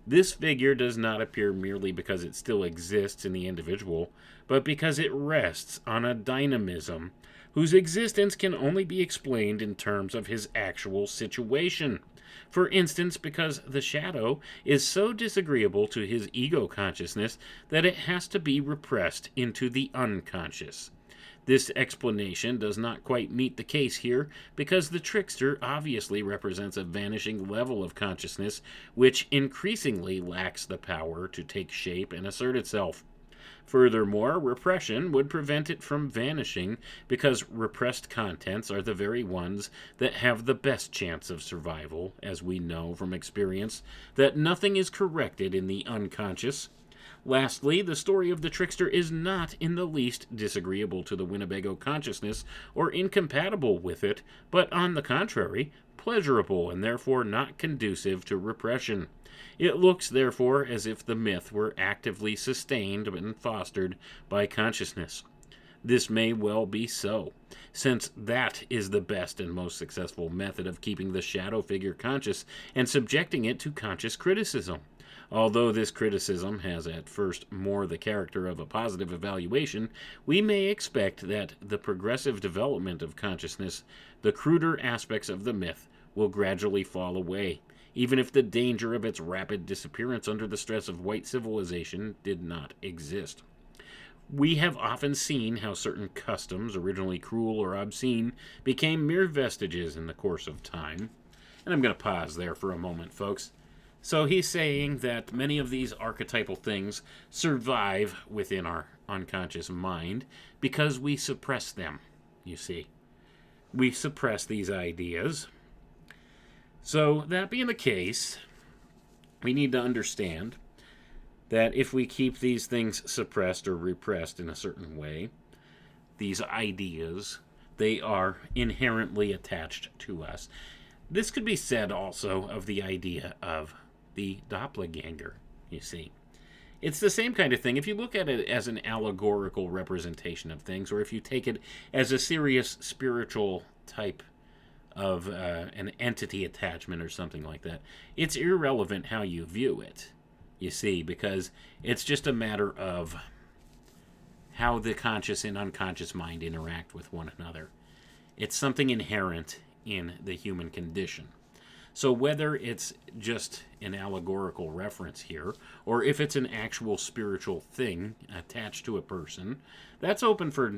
this figure does not appear merely because it still exists in the individual, but because it rests on a dynamism whose existence can only be explained in terms of his actual situation. For instance, because the shadow is so disagreeable to his ego consciousness that it has to be repressed into the unconscious. This explanation does not quite meet the case here, because the trickster obviously represents a vanishing level of consciousness which increasingly lacks the power to take shape and assert itself. Furthermore, repression would prevent it from vanishing, because repressed contents are the very ones that have the best chance of survival, as we know from experience that nothing is corrected in the unconscious. Lastly, the story of the trickster is not in the least disagreeable to the Winnebago consciousness or incompatible with it, but on the contrary, pleasurable and therefore not conducive to repression. It looks, therefore, as if the myth were actively sustained and fostered by consciousness. This may well be so, since that is the best and most successful method of keeping the shadow figure conscious and subjecting it to conscious criticism. Although this criticism has at first more the character of a positive evaluation, we may expect that the progressive development of consciousness, the cruder aspects of the myth, will gradually fall away, even if the danger of its rapid disappearance under the stress of white civilization did not exist. We have often seen how certain customs, originally cruel or obscene, became mere vestiges in the course of time. And I'm going to pause there for a moment, folks. So he's saying that many of these archetypal things survive within our unconscious mind because we suppress them, you see. We suppress these ideas. So that being the case, we need to understand that if we keep these things suppressed or repressed in a certain way, these ideas, they are inherently attached to us. This could be said also of the idea of the doppelganger, you see. It's the same kind of thing. If you look at it as an allegorical representation of things, or if you take it as a serious spiritual type of an entity attachment or something like that, it's irrelevant how you view it, you see, because it's just a matter of how the conscious and unconscious mind interact with one another. It's something inherent in the human condition. So whether it's just an allegorical reference here, or if it's an actual spiritual thing attached to a person, that's open for,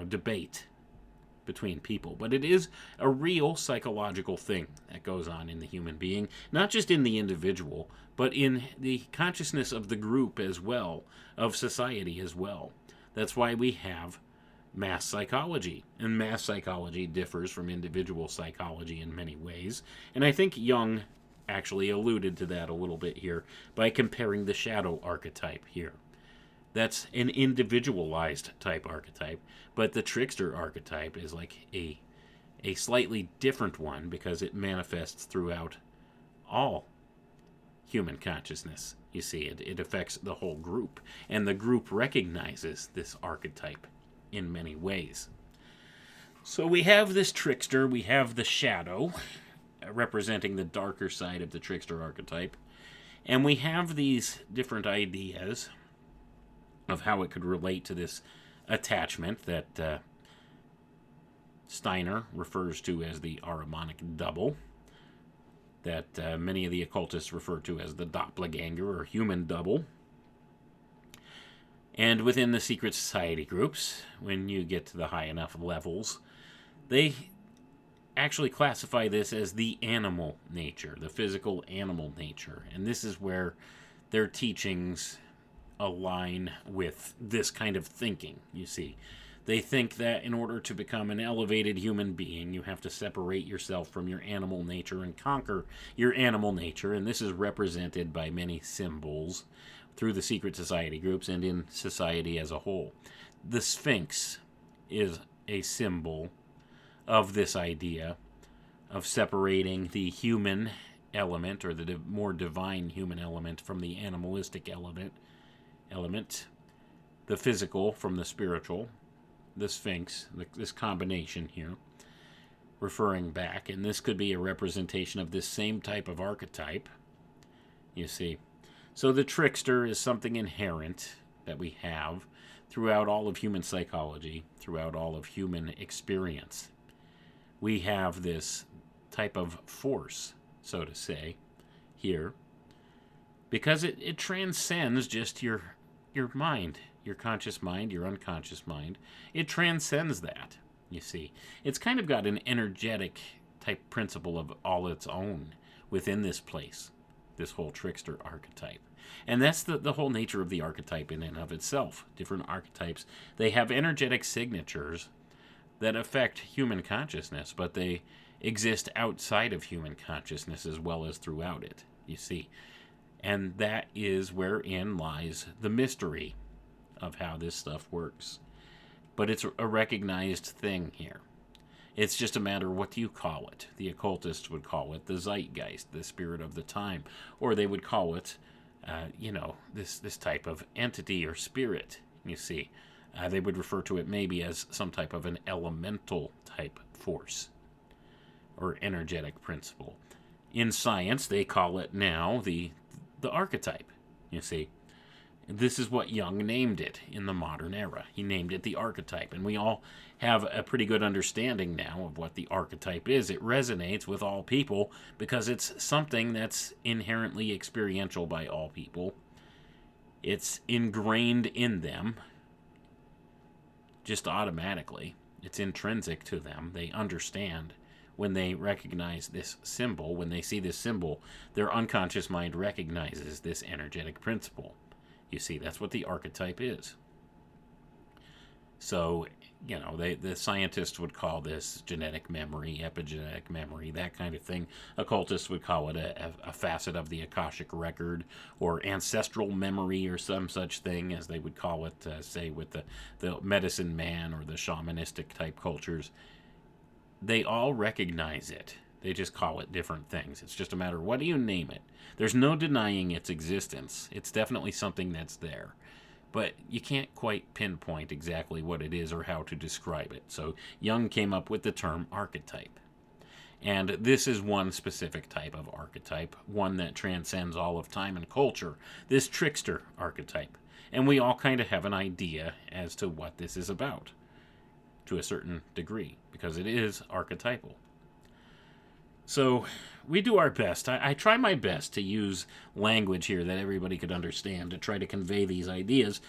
debate between people. But it is a real psychological thing that goes on in the human being, not just in the individual, but in the consciousness of the group as well, of society as well. That's why we have mass psychology. And mass psychology differs from individual psychology in many ways. And I think Jung actually alluded to that a little bit here by comparing the shadow archetype here. That's an individualized type archetype, but the trickster archetype is like a slightly different one because it manifests throughout all human consciousness. You see, it affects the whole group, and the group recognizes this archetype in many ways. So we have this trickster, we have the shadow, representing the darker side of the trickster archetype, and we have these different ideas of how it could relate to this attachment that Steiner refers to as the Ahrimanic double, that many of the occultists refer to as the doppelganger or human double. And within the secret society groups, when you get to the high enough levels, they actually classify this as the animal nature, the physical animal nature. And this is where their teachings align with this kind of thinking, you see. They think that in order to become an elevated human being, you have to separate yourself from your animal nature and conquer your animal nature. And this is represented by many symbols through the secret society groups and in society as a whole. The Sphinx is a symbol of this idea of separating the human element, or the more divine human element, from the animalistic element, the physical from the spiritual. The Sphinx, this combination here, referring back, and this could be a representation of this same type of archetype, you see. So the trickster is something inherent that we have throughout all of human psychology, throughout all of human experience. We have this type of force, so to say, here, because it transcends just your mind, your conscious mind, your unconscious mind. It transcends that, you see. It's kind of got an energetic type principle of all its own within this place, this whole trickster archetype. And that's the whole nature of the archetype in and of itself. Different archetypes, they have energetic signatures that affect human consciousness, but they exist outside of human consciousness as well as throughout it, you see. And that is wherein lies the mystery of how this stuff works. But it's a recognized thing here. It's just a matter of what do you call it. The occultists would call it the Zeitgeist, the spirit of the time. Or they would call it, this type of entity or spirit, you see. They would refer to it maybe as some type of an elemental type force or energetic principle. In science, they call it now the archetype, you see. This is what Jung named it in the modern era. He named it the archetype, and we all have a pretty good understanding now of what the archetype is. It resonates with all people because it's something that's inherently experiential by all people. It's ingrained in them just automatically. It's intrinsic to them. They understand when they recognize this symbol. When they see this symbol, their unconscious mind recognizes this energetic principle. You see, that's what the archetype is. So, the scientists would call this genetic memory, epigenetic memory, that kind of thing. Occultists would call it a facet of the Akashic record, or ancestral memory, or some such thing, as they would call it, say, with the medicine man or the shamanistic type cultures. They all recognize it. They just call it different things. It's just a matter of what do you name it. There's no denying its existence. It's definitely something that's there. But you can't quite pinpoint exactly what it is or how to describe it. So Jung came up with the term archetype. And this is one specific type of archetype, one that transcends all of time and culture, this trickster archetype. And we all kind of have an idea as to what this is about, to a certain degree, because it is archetypal. So we do our best. I try my best to use language here that everybody could understand to try to convey these ideas,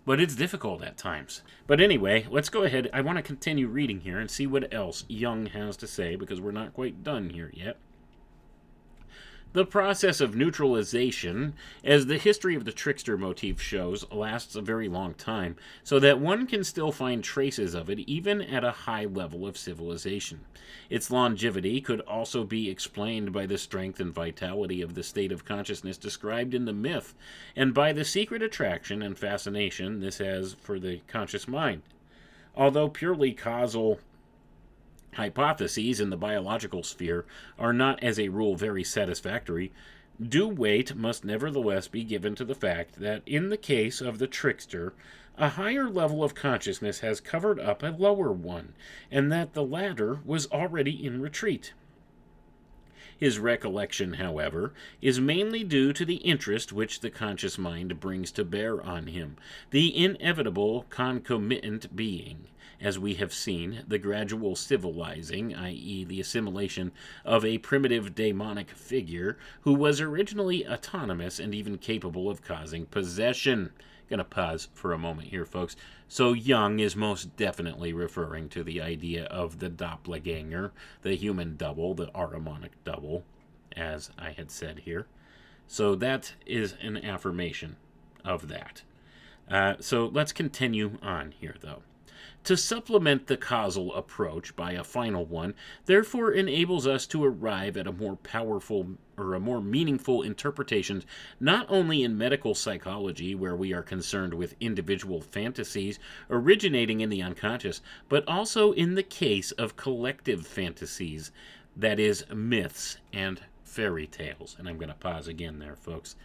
but it's difficult at times. But anyway, let's go ahead. I want to continue reading here and see what else Jung has to say, because we're not quite done here yet. The process of neutralization, as the history of the trickster motif shows, lasts a very long time, so that one can still find traces of it even at a high level of civilization. Its longevity could also be explained by the strength and vitality of the state of consciousness described in the myth, and by the secret attraction and fascination this has for the conscious mind. Although purely causal hypotheses in the biological sphere are not as a rule very satisfactory, due weight must nevertheless be given to the fact that in the case of the trickster, a higher level of consciousness has covered up a lower one, and that the latter was already in retreat. His recollection, however, is mainly due to the interest which the conscious mind brings to bear on him, the inevitable concomitant being, as we have seen, the gradual civilizing, i.e., the assimilation of a primitive daemonic figure who was originally autonomous and even capable of causing possession. Going to pause for a moment here, folks. So Jung is most definitely referring to the idea of the doppelganger, the human double, the Ahrimanic double, as I had said here. So that is an affirmation of that. So let's continue on here, though. To supplement the causal approach by a final one, therefore enables us to arrive at a more powerful or a more meaningful interpretation, not only in medical psychology, where we are concerned with individual fantasies originating in the unconscious, but also in the case of collective fantasies, that is, myths and fairy tales. And I'm going to pause again there, folks.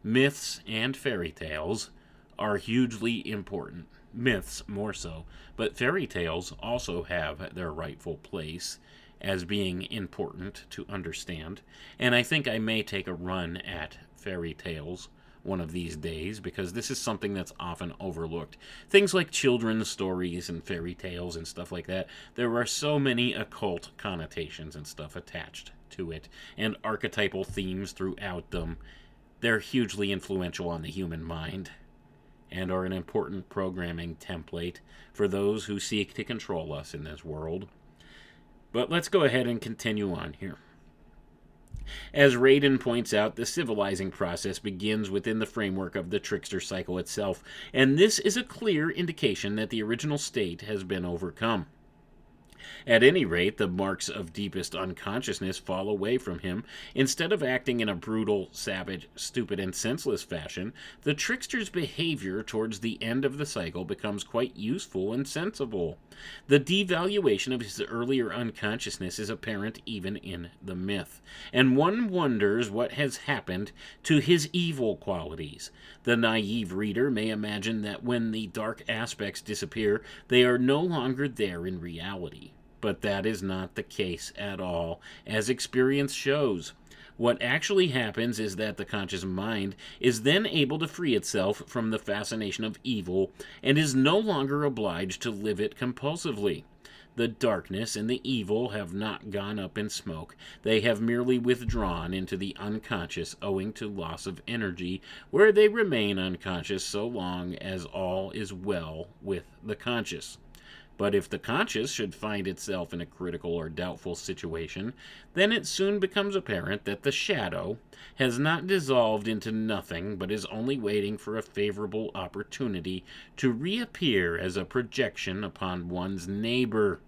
Myths and fairy tales are hugely important. Myths more so, but fairy tales also have their rightful place as being important to understand. And I think I may take a run at fairy tales one of these days, because this is something that's often overlooked. Things like children's stories and fairy tales and stuff like that, there are so many occult connotations and stuff attached to it, and archetypal themes throughout them. They're hugely influential on the human mind, and are an important programming template for those who seek to control us in this world. But let's go ahead and continue on here. As Radin points out, the civilizing process begins within the framework of the trickster cycle itself, and this is a clear indication that the original state has been overcome. At any rate, the marks of deepest unconsciousness fall away from him. Instead of acting in a brutal, savage, stupid, and senseless fashion, the trickster's behavior towards the end of the cycle becomes quite useful and sensible. The devaluation of his earlier unconsciousness is apparent even in the myth, and one wonders what has happened to his evil qualities. The naive reader may imagine that when the dark aspects disappear, they are no longer there in reality. But that is not the case at all, as experience shows. What actually happens is that the conscious mind is then able to free itself from the fascination of evil and is no longer obliged to live it compulsively. The darkness and the evil have not gone up in smoke. They have merely withdrawn into the unconscious owing to loss of energy, where they remain unconscious so long as all is well with the conscious. But if the conscious should find itself in a critical or doubtful situation, then it soon becomes apparent that the shadow has not dissolved into nothing, but is only waiting for a favorable opportunity to reappear as a projection upon one's neighbor.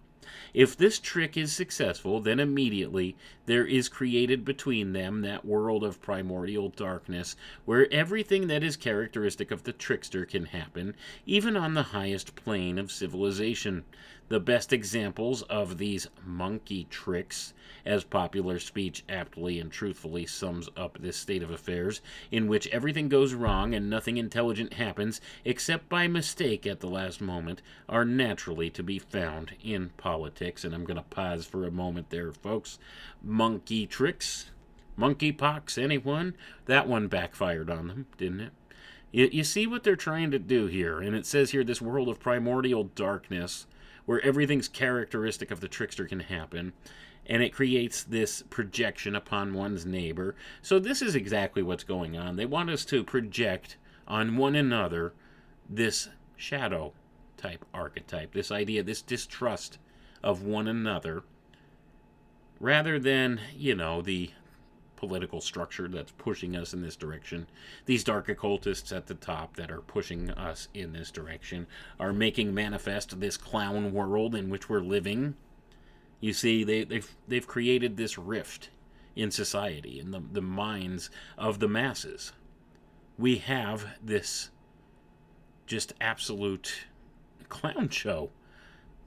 If this trick is successful, then immediately there is created between them that world of primordial darkness where everything that is characteristic of the trickster can happen, even on the highest plane of civilization. The best examples of these monkey tricks, as popular speech aptly and truthfully sums up this state of affairs, in which everything goes wrong and nothing intelligent happens except by mistake at the last moment, are naturally to be found in politics. And I'm going to pause for a moment there, folks. Monkey tricks, monkeypox, anyone? That one backfired on them, didn't it? You see what they're trying to do here, and it says here this world of primordial darkness where everything's characteristic of the trickster can happen, and it creates this projection upon one's neighbor. So this is exactly what's going on. They want us to project on one another this shadow type archetype, this idea, this distrust of one another, rather than, the political structure that's pushing us in this direction. These dark occultists at the top that are pushing us in this direction are making manifest this clown world in which we're living. You see, they've created this rift in society, in the minds of the masses. We have this just absolute clown show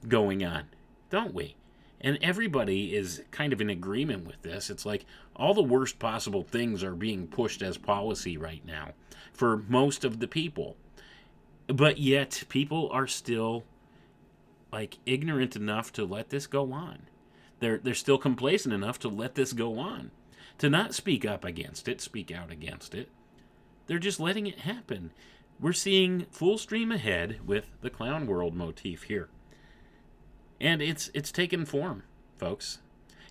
going on, don't we? And everybody is kind of in agreement with this. It's like all the worst possible things are being pushed as policy right now for most of the people. But yet people are still ignorant enough to let this go on. They're still complacent enough to let this go on. To not speak up against it, speak out against it. They're just letting it happen. We're seeing full stream ahead with the clown world motif here. And it's taken form, folks.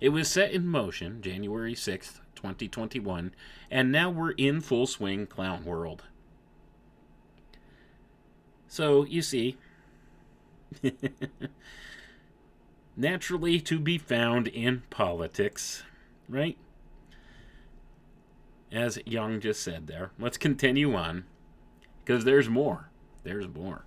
It was set in motion January 6th, 2021, and now we're in full swing clown world. So, you see, naturally to be found in politics, right? As Jung just said there. Let's continue on, because there's more. There's more.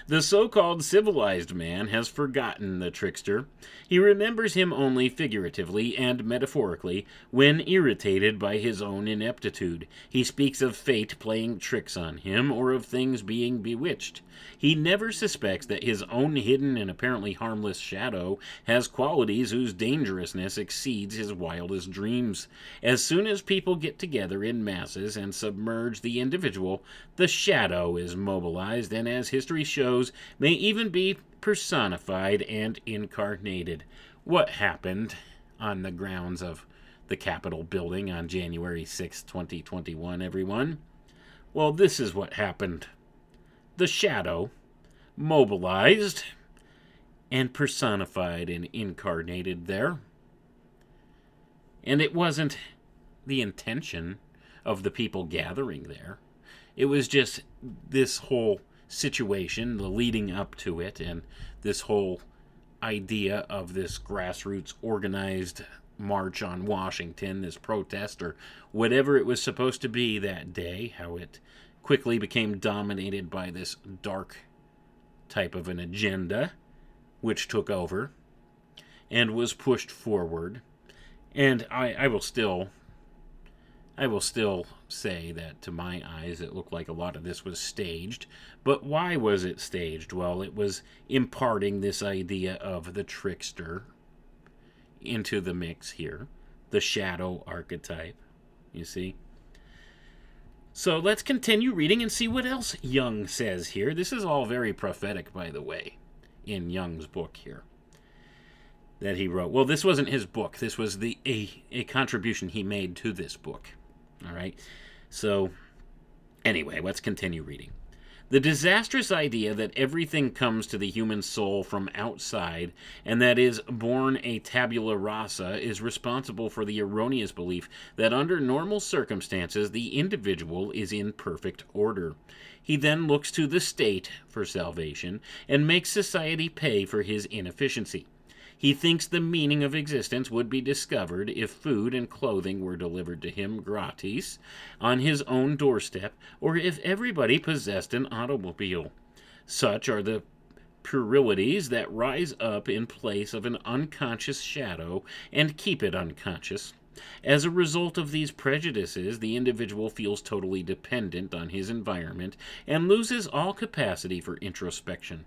The so-called civilized man has forgotten the trickster. He remembers him only figuratively and metaphorically when irritated by his own ineptitude. He speaks of fate playing tricks on him or of things being bewitched. He never suspects that his own hidden and apparently harmless shadow has qualities whose dangerousness exceeds his wildest dreams. As soon as people get together in masses and submerge the individual, the shadow is mobilized, and as history shows, may even be personified and incarnated. What happened on the grounds of the Capitol building on January 6, 2021, everyone? Well, this is what happened. The shadow mobilized and personified and incarnated there. And it wasn't the intention of the people gathering there. It was just this whole situation, the leading up to it, and this whole idea of this grassroots organized march on Washington, this protest, or whatever it was supposed to be that day, how it quickly became dominated by this dark type of an agenda, which took over and was pushed forward. And I will still say that to my eyes it looked like a lot of this was staged. But why was it staged? Well, it was imparting this idea of the trickster into the mix here, the shadow archetype, you see. So let's continue reading and see what else Jung says here. This is all very prophetic, by the way, in Jung's book here that he wrote. Well, this wasn't his book. This was a contribution he made to this book. All right. So anyway, let's continue reading. The disastrous idea that everything comes to the human soul from outside and that is born a tabula rasa is responsible for the erroneous belief that under normal circumstances the individual is in perfect order. He then looks to the state for salvation and makes society pay for his inefficiency. He thinks the meaning of existence would be discovered if food and clothing were delivered to him gratis on his own doorstep, or if everybody possessed an automobile. Such are the puerilities that rise up in place of an unconscious shadow and keep it unconscious. As a result of these prejudices, the individual feels totally dependent on his environment and loses all capacity for introspection.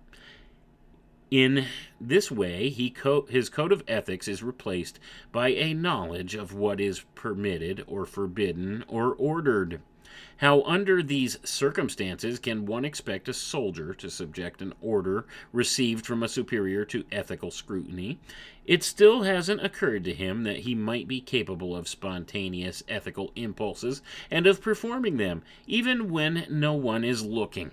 In this way, his code of ethics is replaced by a knowledge of what is permitted or forbidden or ordered. How, under these circumstances, can one expect a soldier to subject an order received from a superior to ethical scrutiny? It still hasn't occurred to him that he might be capable of spontaneous ethical impulses and of performing them, even when no one is looking.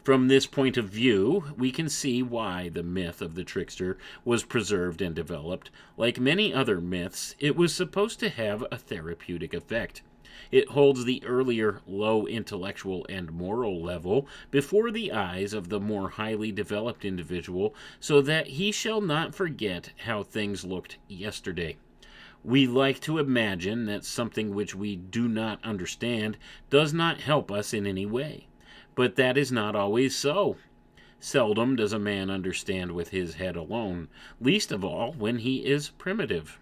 From this point of view, we can see why the myth of the trickster was preserved and developed. Like many other myths, it was supposed to have a therapeutic effect. It holds the earlier low intellectual and moral level before the eyes of the more highly developed individual, so that he shall not forget how things looked yesterday. We like to imagine that something which we do not understand does not help us in any way. But that is not always so. Seldom does a man understand with his head alone, least of all when he is primitive.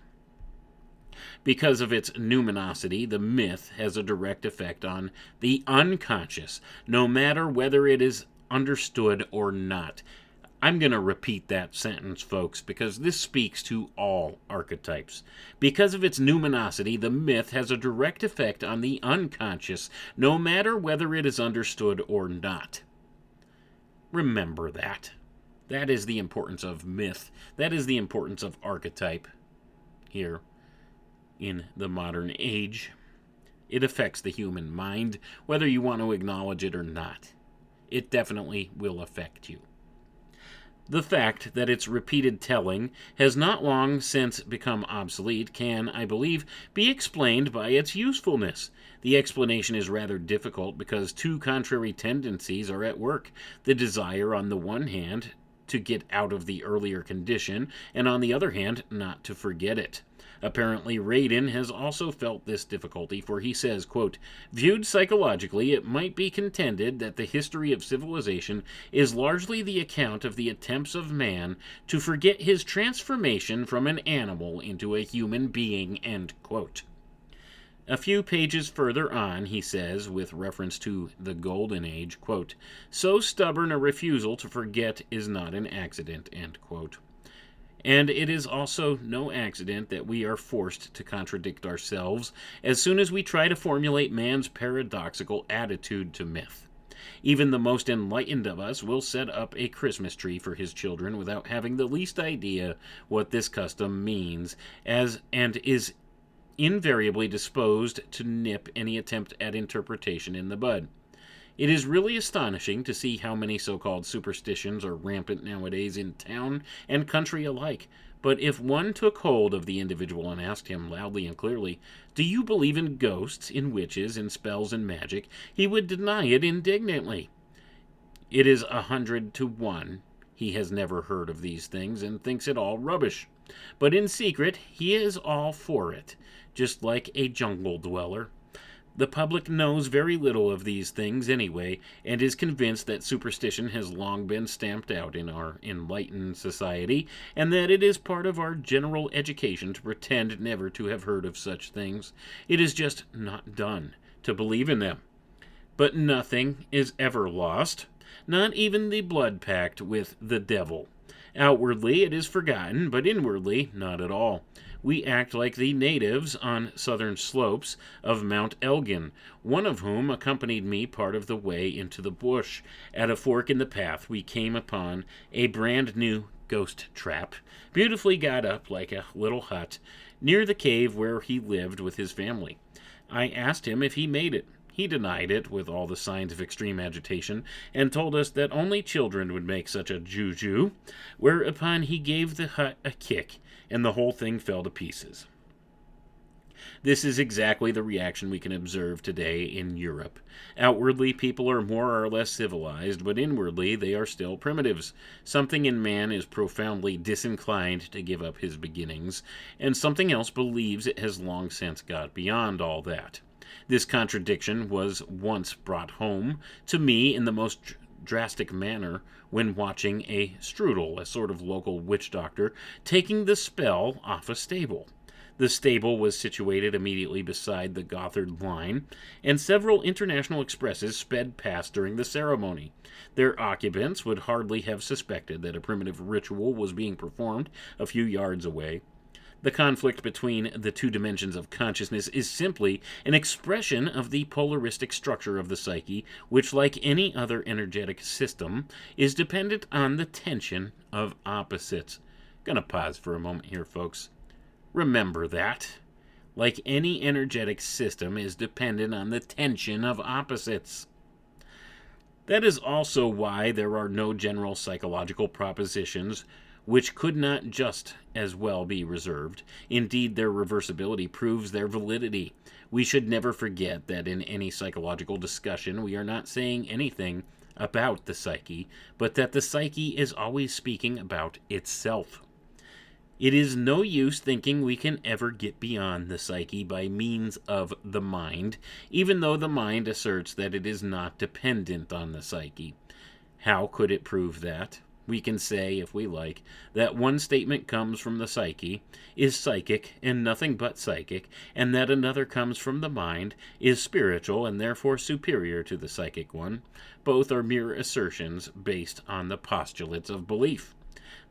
Because of its numinosity, the myth has a direct effect on the unconscious, no matter whether it is understood or not. I'm going to repeat that sentence, folks, because this speaks to all archetypes. Because of its numinosity, the myth has a direct effect on the unconscious, no matter whether it is understood or not. Remember that. That is the importance of myth. That is the importance of archetype here in the modern age. It affects the human mind, whether you want to acknowledge it or not. It definitely will affect you. The fact that its repeated telling has not long since become obsolete can, I believe, be explained by its usefulness. The explanation is rather difficult because two contrary tendencies are at work. The desire, on the one hand, to get out of the earlier condition, and on the other hand, not to forget it. Apparently, Radin has also felt this difficulty, for he says, quote, "Viewed psychologically, it might be contended that the history of civilization is largely the account of the attempts of man to forget his transformation from an animal into a human being," end quote. A few pages further on, he says, with reference to the Golden Age, quote, "So stubborn a refusal to forget is not an accident," end quote. And it is also no accident that we are forced to contradict ourselves as soon as we try to formulate man's paradoxical attitude to myth. Even the most enlightened of us will set up a Christmas tree for his children without having the least idea what this custom means, and is invariably disposed to nip any attempt at interpretation in the bud. It is really astonishing to see how many so-called superstitions are rampant nowadays in town and country alike. But if one took hold of the individual and asked him loudly and clearly, "Do you believe in ghosts, in witches, in spells and magic?" he would deny it indignantly. It is 100 to 1. He has never heard of these things and thinks it all rubbish. But in secret, he is all for it, just like a jungle dweller. The public knows very little of these things anyway, and is convinced that superstition has long been stamped out in our enlightened society, and that it is part of our general education to pretend never to have heard of such things. It is just not done to believe in them. But nothing is ever lost, not even the blood pact with the devil. Outwardly it is forgotten, but inwardly not at all. We act like the natives on southern slopes of Mount Elgin, one of whom accompanied me part of the way into the bush. At a fork in the path we came upon a brand new ghost trap, beautifully got up like a little hut, near the cave where he lived with his family. I asked him if he made it. He denied it with all the signs of extreme agitation, and told us that only children would make such a juju, whereupon he gave the hut a kick, and the whole thing fell to pieces. This is exactly the reaction we can observe today in Europe. Outwardly, people are more or less civilized, but inwardly they are still primitives. Something in man is profoundly disinclined to give up his beginnings, and something else believes it has long since got beyond all that. This contradiction was once brought home to me in the most drastic manner when watching a strudel, a sort of local witch doctor, taking the spell off a stable. The stable was situated immediately beside the Gothard line, and several international expresses sped past during the ceremony. Their occupants would hardly have suspected that a primitive ritual was being performed a few yards away. The conflict between the two dimensions of consciousness is simply an expression of the polaristic structure of the psyche, which, like any other energetic system, is dependent on the tension of opposites. Gonna pause for a moment here, folks. Remember that. Like any energetic system, is dependent on the tension of opposites. That is also why there are no general psychological propositions which could not just as well be reserved. Indeed, their reversibility proves their validity. We should never forget that in any psychological discussion, we are not saying anything about the psyche, but that the psyche is always speaking about itself. It is no use thinking we can ever get beyond the psyche by means of the mind, even though the mind asserts that it is not dependent on the psyche. How could it prove that? We can say, if we like, that one statement comes from the psyche, is psychic and nothing but psychic, and that another comes from the mind, is spiritual and therefore superior to the psychic one. Both are mere assertions based on the postulates of belief.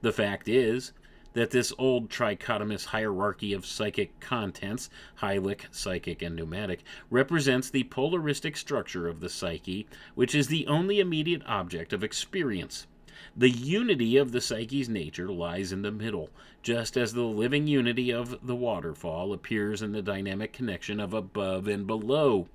The fact is that this old trichotomous hierarchy of psychic contents, hylic, psychic, and pneumatic, represents the polaristic structure of the psyche, which is the only immediate object of experience. The unity of the psyche's nature lies in the middle, just as the living unity of the waterfall appears in the dynamic connection of above and below.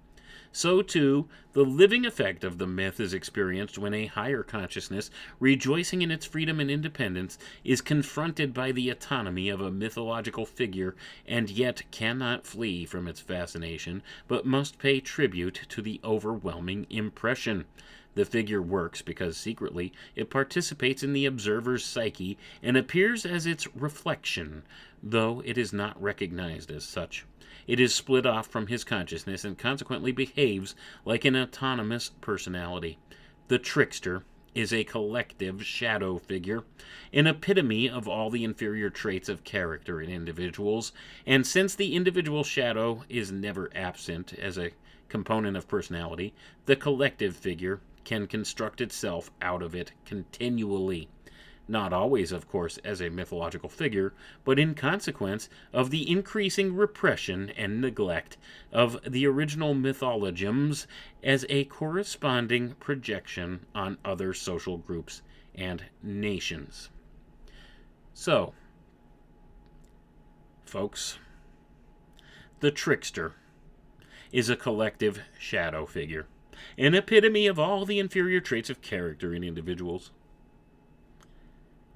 So, too, the living effect of the myth is experienced when a higher consciousness, rejoicing in its freedom and independence, is confronted by the autonomy of a mythological figure, and yet cannot flee from its fascination, but must pay tribute to the overwhelming impression. The figure works because secretly it participates in the observer's psyche and appears as its reflection, though it is not recognized as such. It is split off from his consciousness and consequently behaves like an autonomous personality. The trickster is a collective shadow figure, an epitome of all the inferior traits of character in individuals, and since the individual shadow is never absent as a component of personality, the collective figure can construct itself out of it continually. Not always, of course, as a mythological figure, but in consequence of the increasing repression and neglect of the original mythologisms as a corresponding projection on other social groups and nations. So, folks, the trickster is a collective shadow figure, an epitome of all the inferior traits of character in individuals.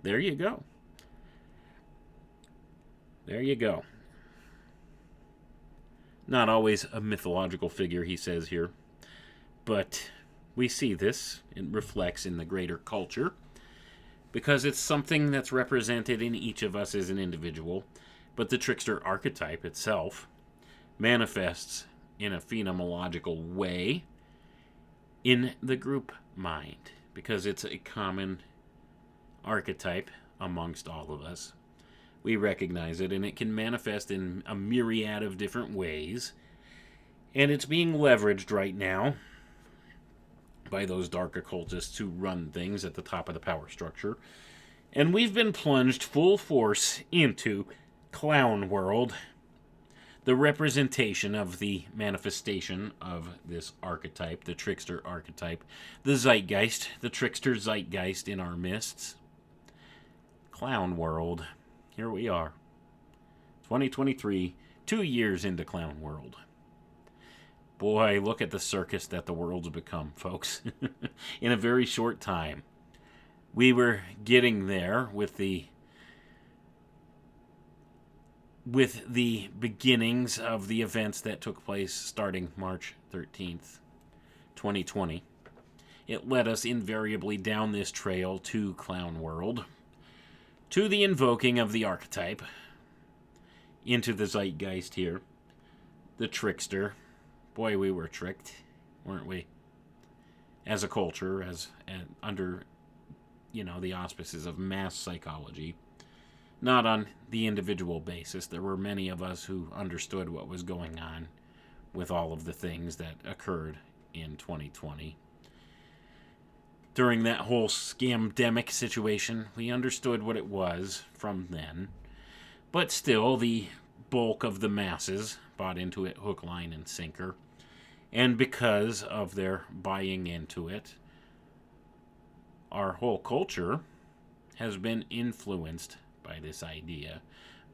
There you go. There you go. Not always a mythological figure, he says here, but we see this. It reflects in the greater culture because it's something that's represented in each of us as an individual, but the trickster archetype itself manifests in a phenomenological way in the group mind because it's a common archetype amongst all of us. We recognize it, and it can manifest in a myriad of different ways, and it's being leveraged right now by those dark occultists who run things at the top of the power structure. And we've been plunged full force into clown world, the representation of the manifestation of this archetype, the trickster archetype, the zeitgeist, the trickster zeitgeist in our midst. Clown world. Here we are. 2023, 2 years into clown world. Boy, look at the circus that the world's become, folks. In a very short time. We were getting there with the beginnings of the events that took place starting March 13th, 2020. It led us invariably down this trail to clown world, to the invoking of the archetype, into the zeitgeist here, the trickster. Boy, we were tricked, weren't we? as a culture, and under the auspices of mass psychology, not on the individual basis. There were many of us who understood what was going on with all of the things that occurred in 2020. During that whole scamdemic situation, we understood what it was from then. But still, the bulk of the masses bought into it hook, line, and sinker. And because of their buying into it, our whole culture has been influenced by this idea,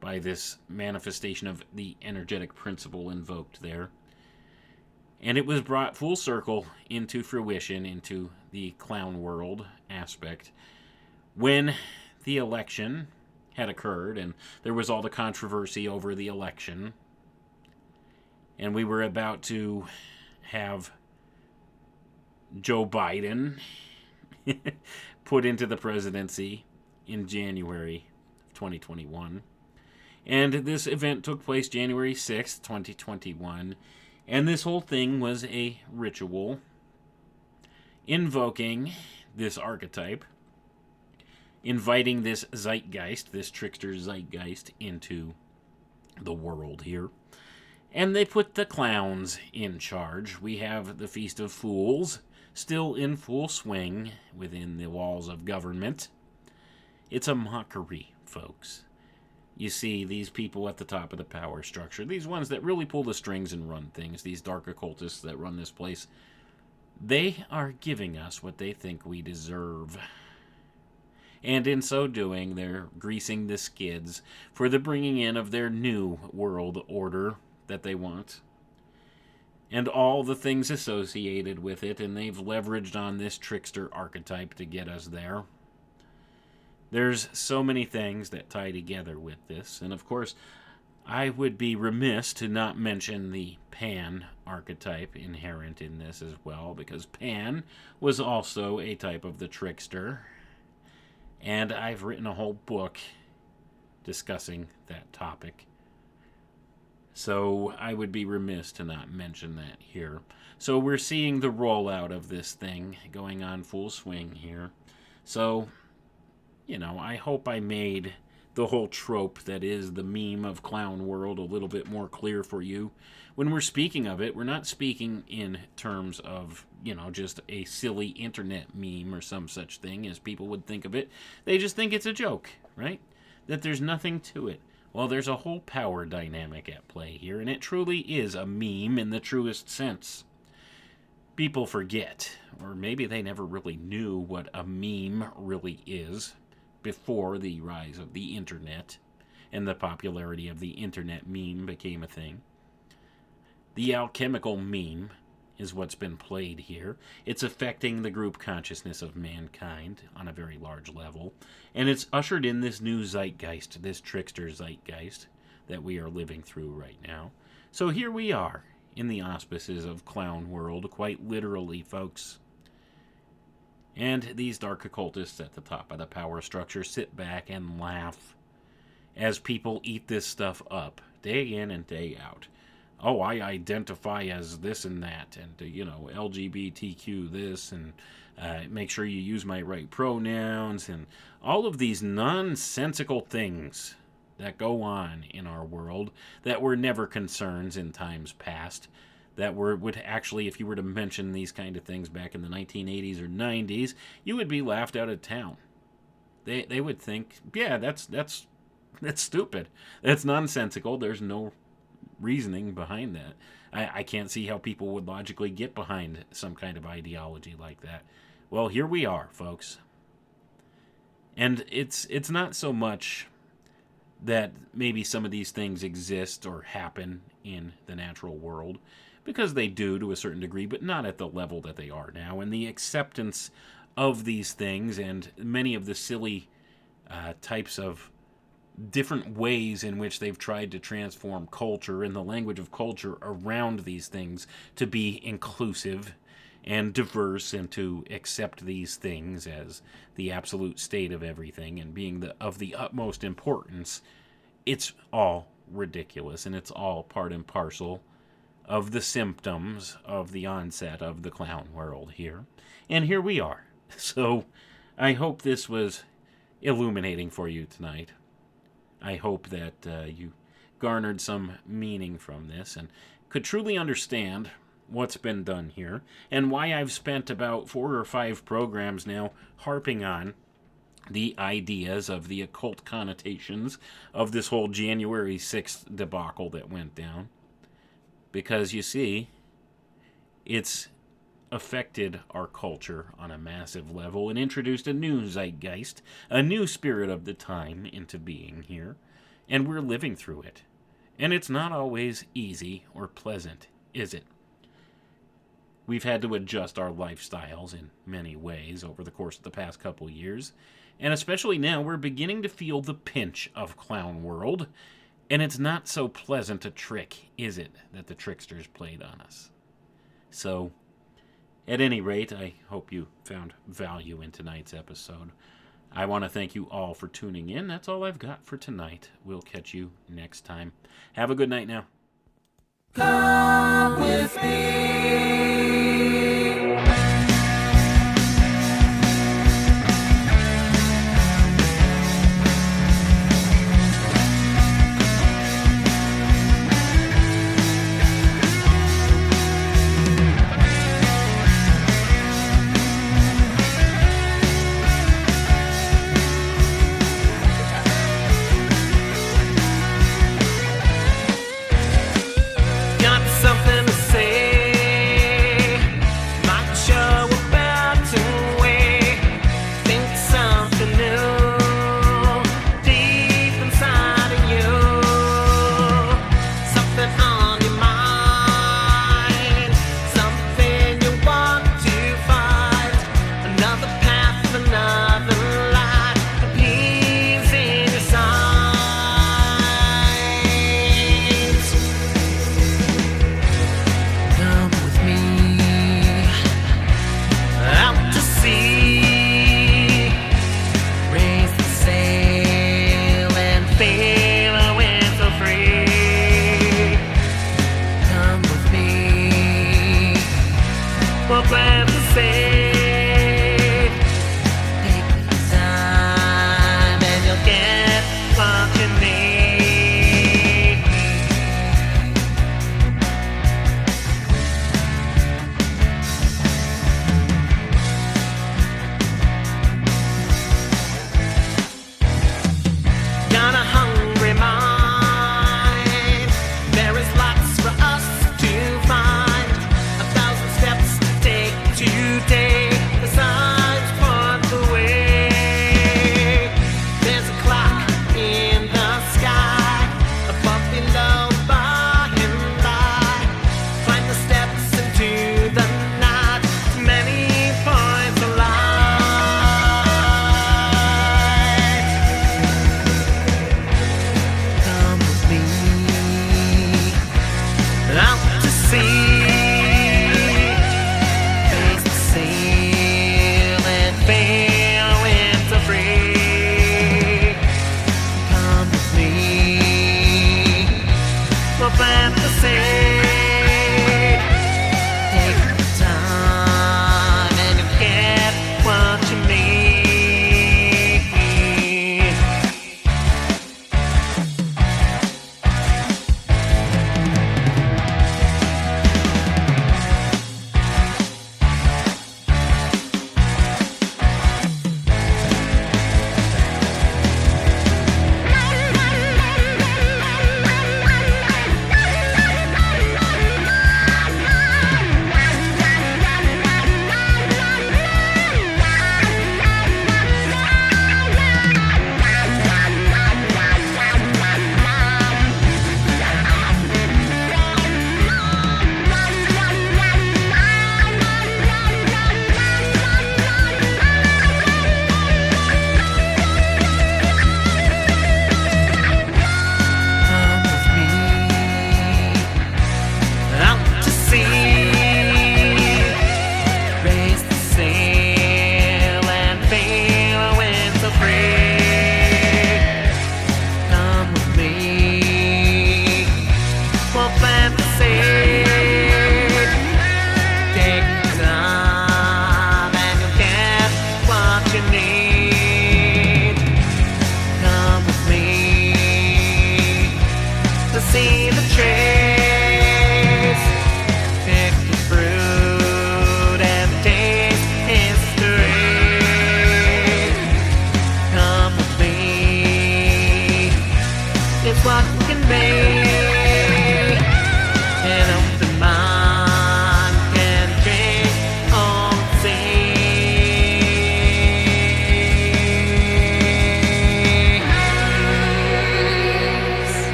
by this manifestation of the energetic principle invoked there. And it was brought full circle into fruition, into the clown world aspect, when the election had occurred, and there was all the controversy over the election, and we were about to have Joe Biden put into the presidency in January of 2021. And this event took place January 6th, 2021. And this whole thing was a ritual invoking this archetype, inviting this Zeitgeist, this Trickster Zeitgeist, into the world here. And they put the clowns in charge. We have the Feast of Fools still in full swing within the walls of government. It's a mockery, folks. You see these people at the top of the power structure, these ones that really pull the strings and run things, these dark occultists that run this place, they are giving us what they think we deserve. And in so doing, they're greasing the skids for the bringing in of their new world order that they want, and all the things associated with it, and they've leveraged on this trickster archetype to get us there. There's so many things that tie together with this, and of course, I would be remiss to not mention the Pan archetype inherent in this as well, because Pan was also a type of the trickster, and I've written a whole book discussing that topic. So I would be remiss to not mention that here. So we're seeing the rollout of this thing going on full swing here. So, I hope I made the whole trope that is the meme of clown world a little bit more clear for you. When we're speaking of it, we're not speaking in terms of, just a silly internet meme or some such thing as people would think of it. They just think it's a joke, right? That there's nothing to it. Well, there's a whole power dynamic at play here, and it truly is a meme in the truest sense. People forget, or maybe they never really knew what a meme really is before the rise of the internet and the popularity of the internet meme became a thing. The alchemical meme is what's been played here. It's affecting the group consciousness of mankind on a very large level, and it's ushered in this new zeitgeist, this trickster zeitgeist that we are living through right now. So here we are in the auspices of clown world, quite literally, folks. And these dark occultists at the top of the power structure sit back and laugh as people eat this stuff up day in and day out. Oh, I identify as this and that, and, LGBTQ this, and make sure you use my right pronouns, and all of these nonsensical things that go on in our world that were never concerns in times past, that would actually, if you were to mention these kind of things back in the 1980s or 90s, you would be laughed out of town. They would think, yeah, that's stupid. That's nonsensical. There's no reasoning behind that. I can't see how people would logically get behind some kind of ideology like that. Well, here we are, folks. And it's not so much that maybe some of these things exist or happen in the natural world, because they do to a certain degree, but not at the level that they are now. And the acceptance of these things and many of the silly types of different ways in which they've tried to transform culture and the language of culture around these things to be inclusive and diverse, and to accept these things as the absolute state of everything and being of the utmost importance. It's all ridiculous, and it's all part and parcel of the symptoms of the onset of the clown world here. And here we are. So I hope this was illuminating for you tonight. I hope that you garnered some meaning from this and could truly understand what's been done here and why I've spent about 4 or 5 programs now harping on the ideas of the occult connotations of this whole January 6th debacle that went down. Because you see, it's affected our culture on a massive level and introduced a new zeitgeist, a new spirit of the time into being here, and we're living through it. And it's not always easy or pleasant, is it? We've had to adjust our lifestyles in many ways over the course of the past couple years, and especially now we're beginning to feel the pinch of Clown World, and it's not so pleasant a trick, is it, that the tricksters played on us. So, at any rate, I hope you found value in tonight's episode. I want to thank you all for tuning in. That's all I've got for tonight. We'll catch you next time. Have a good night now. Come with me.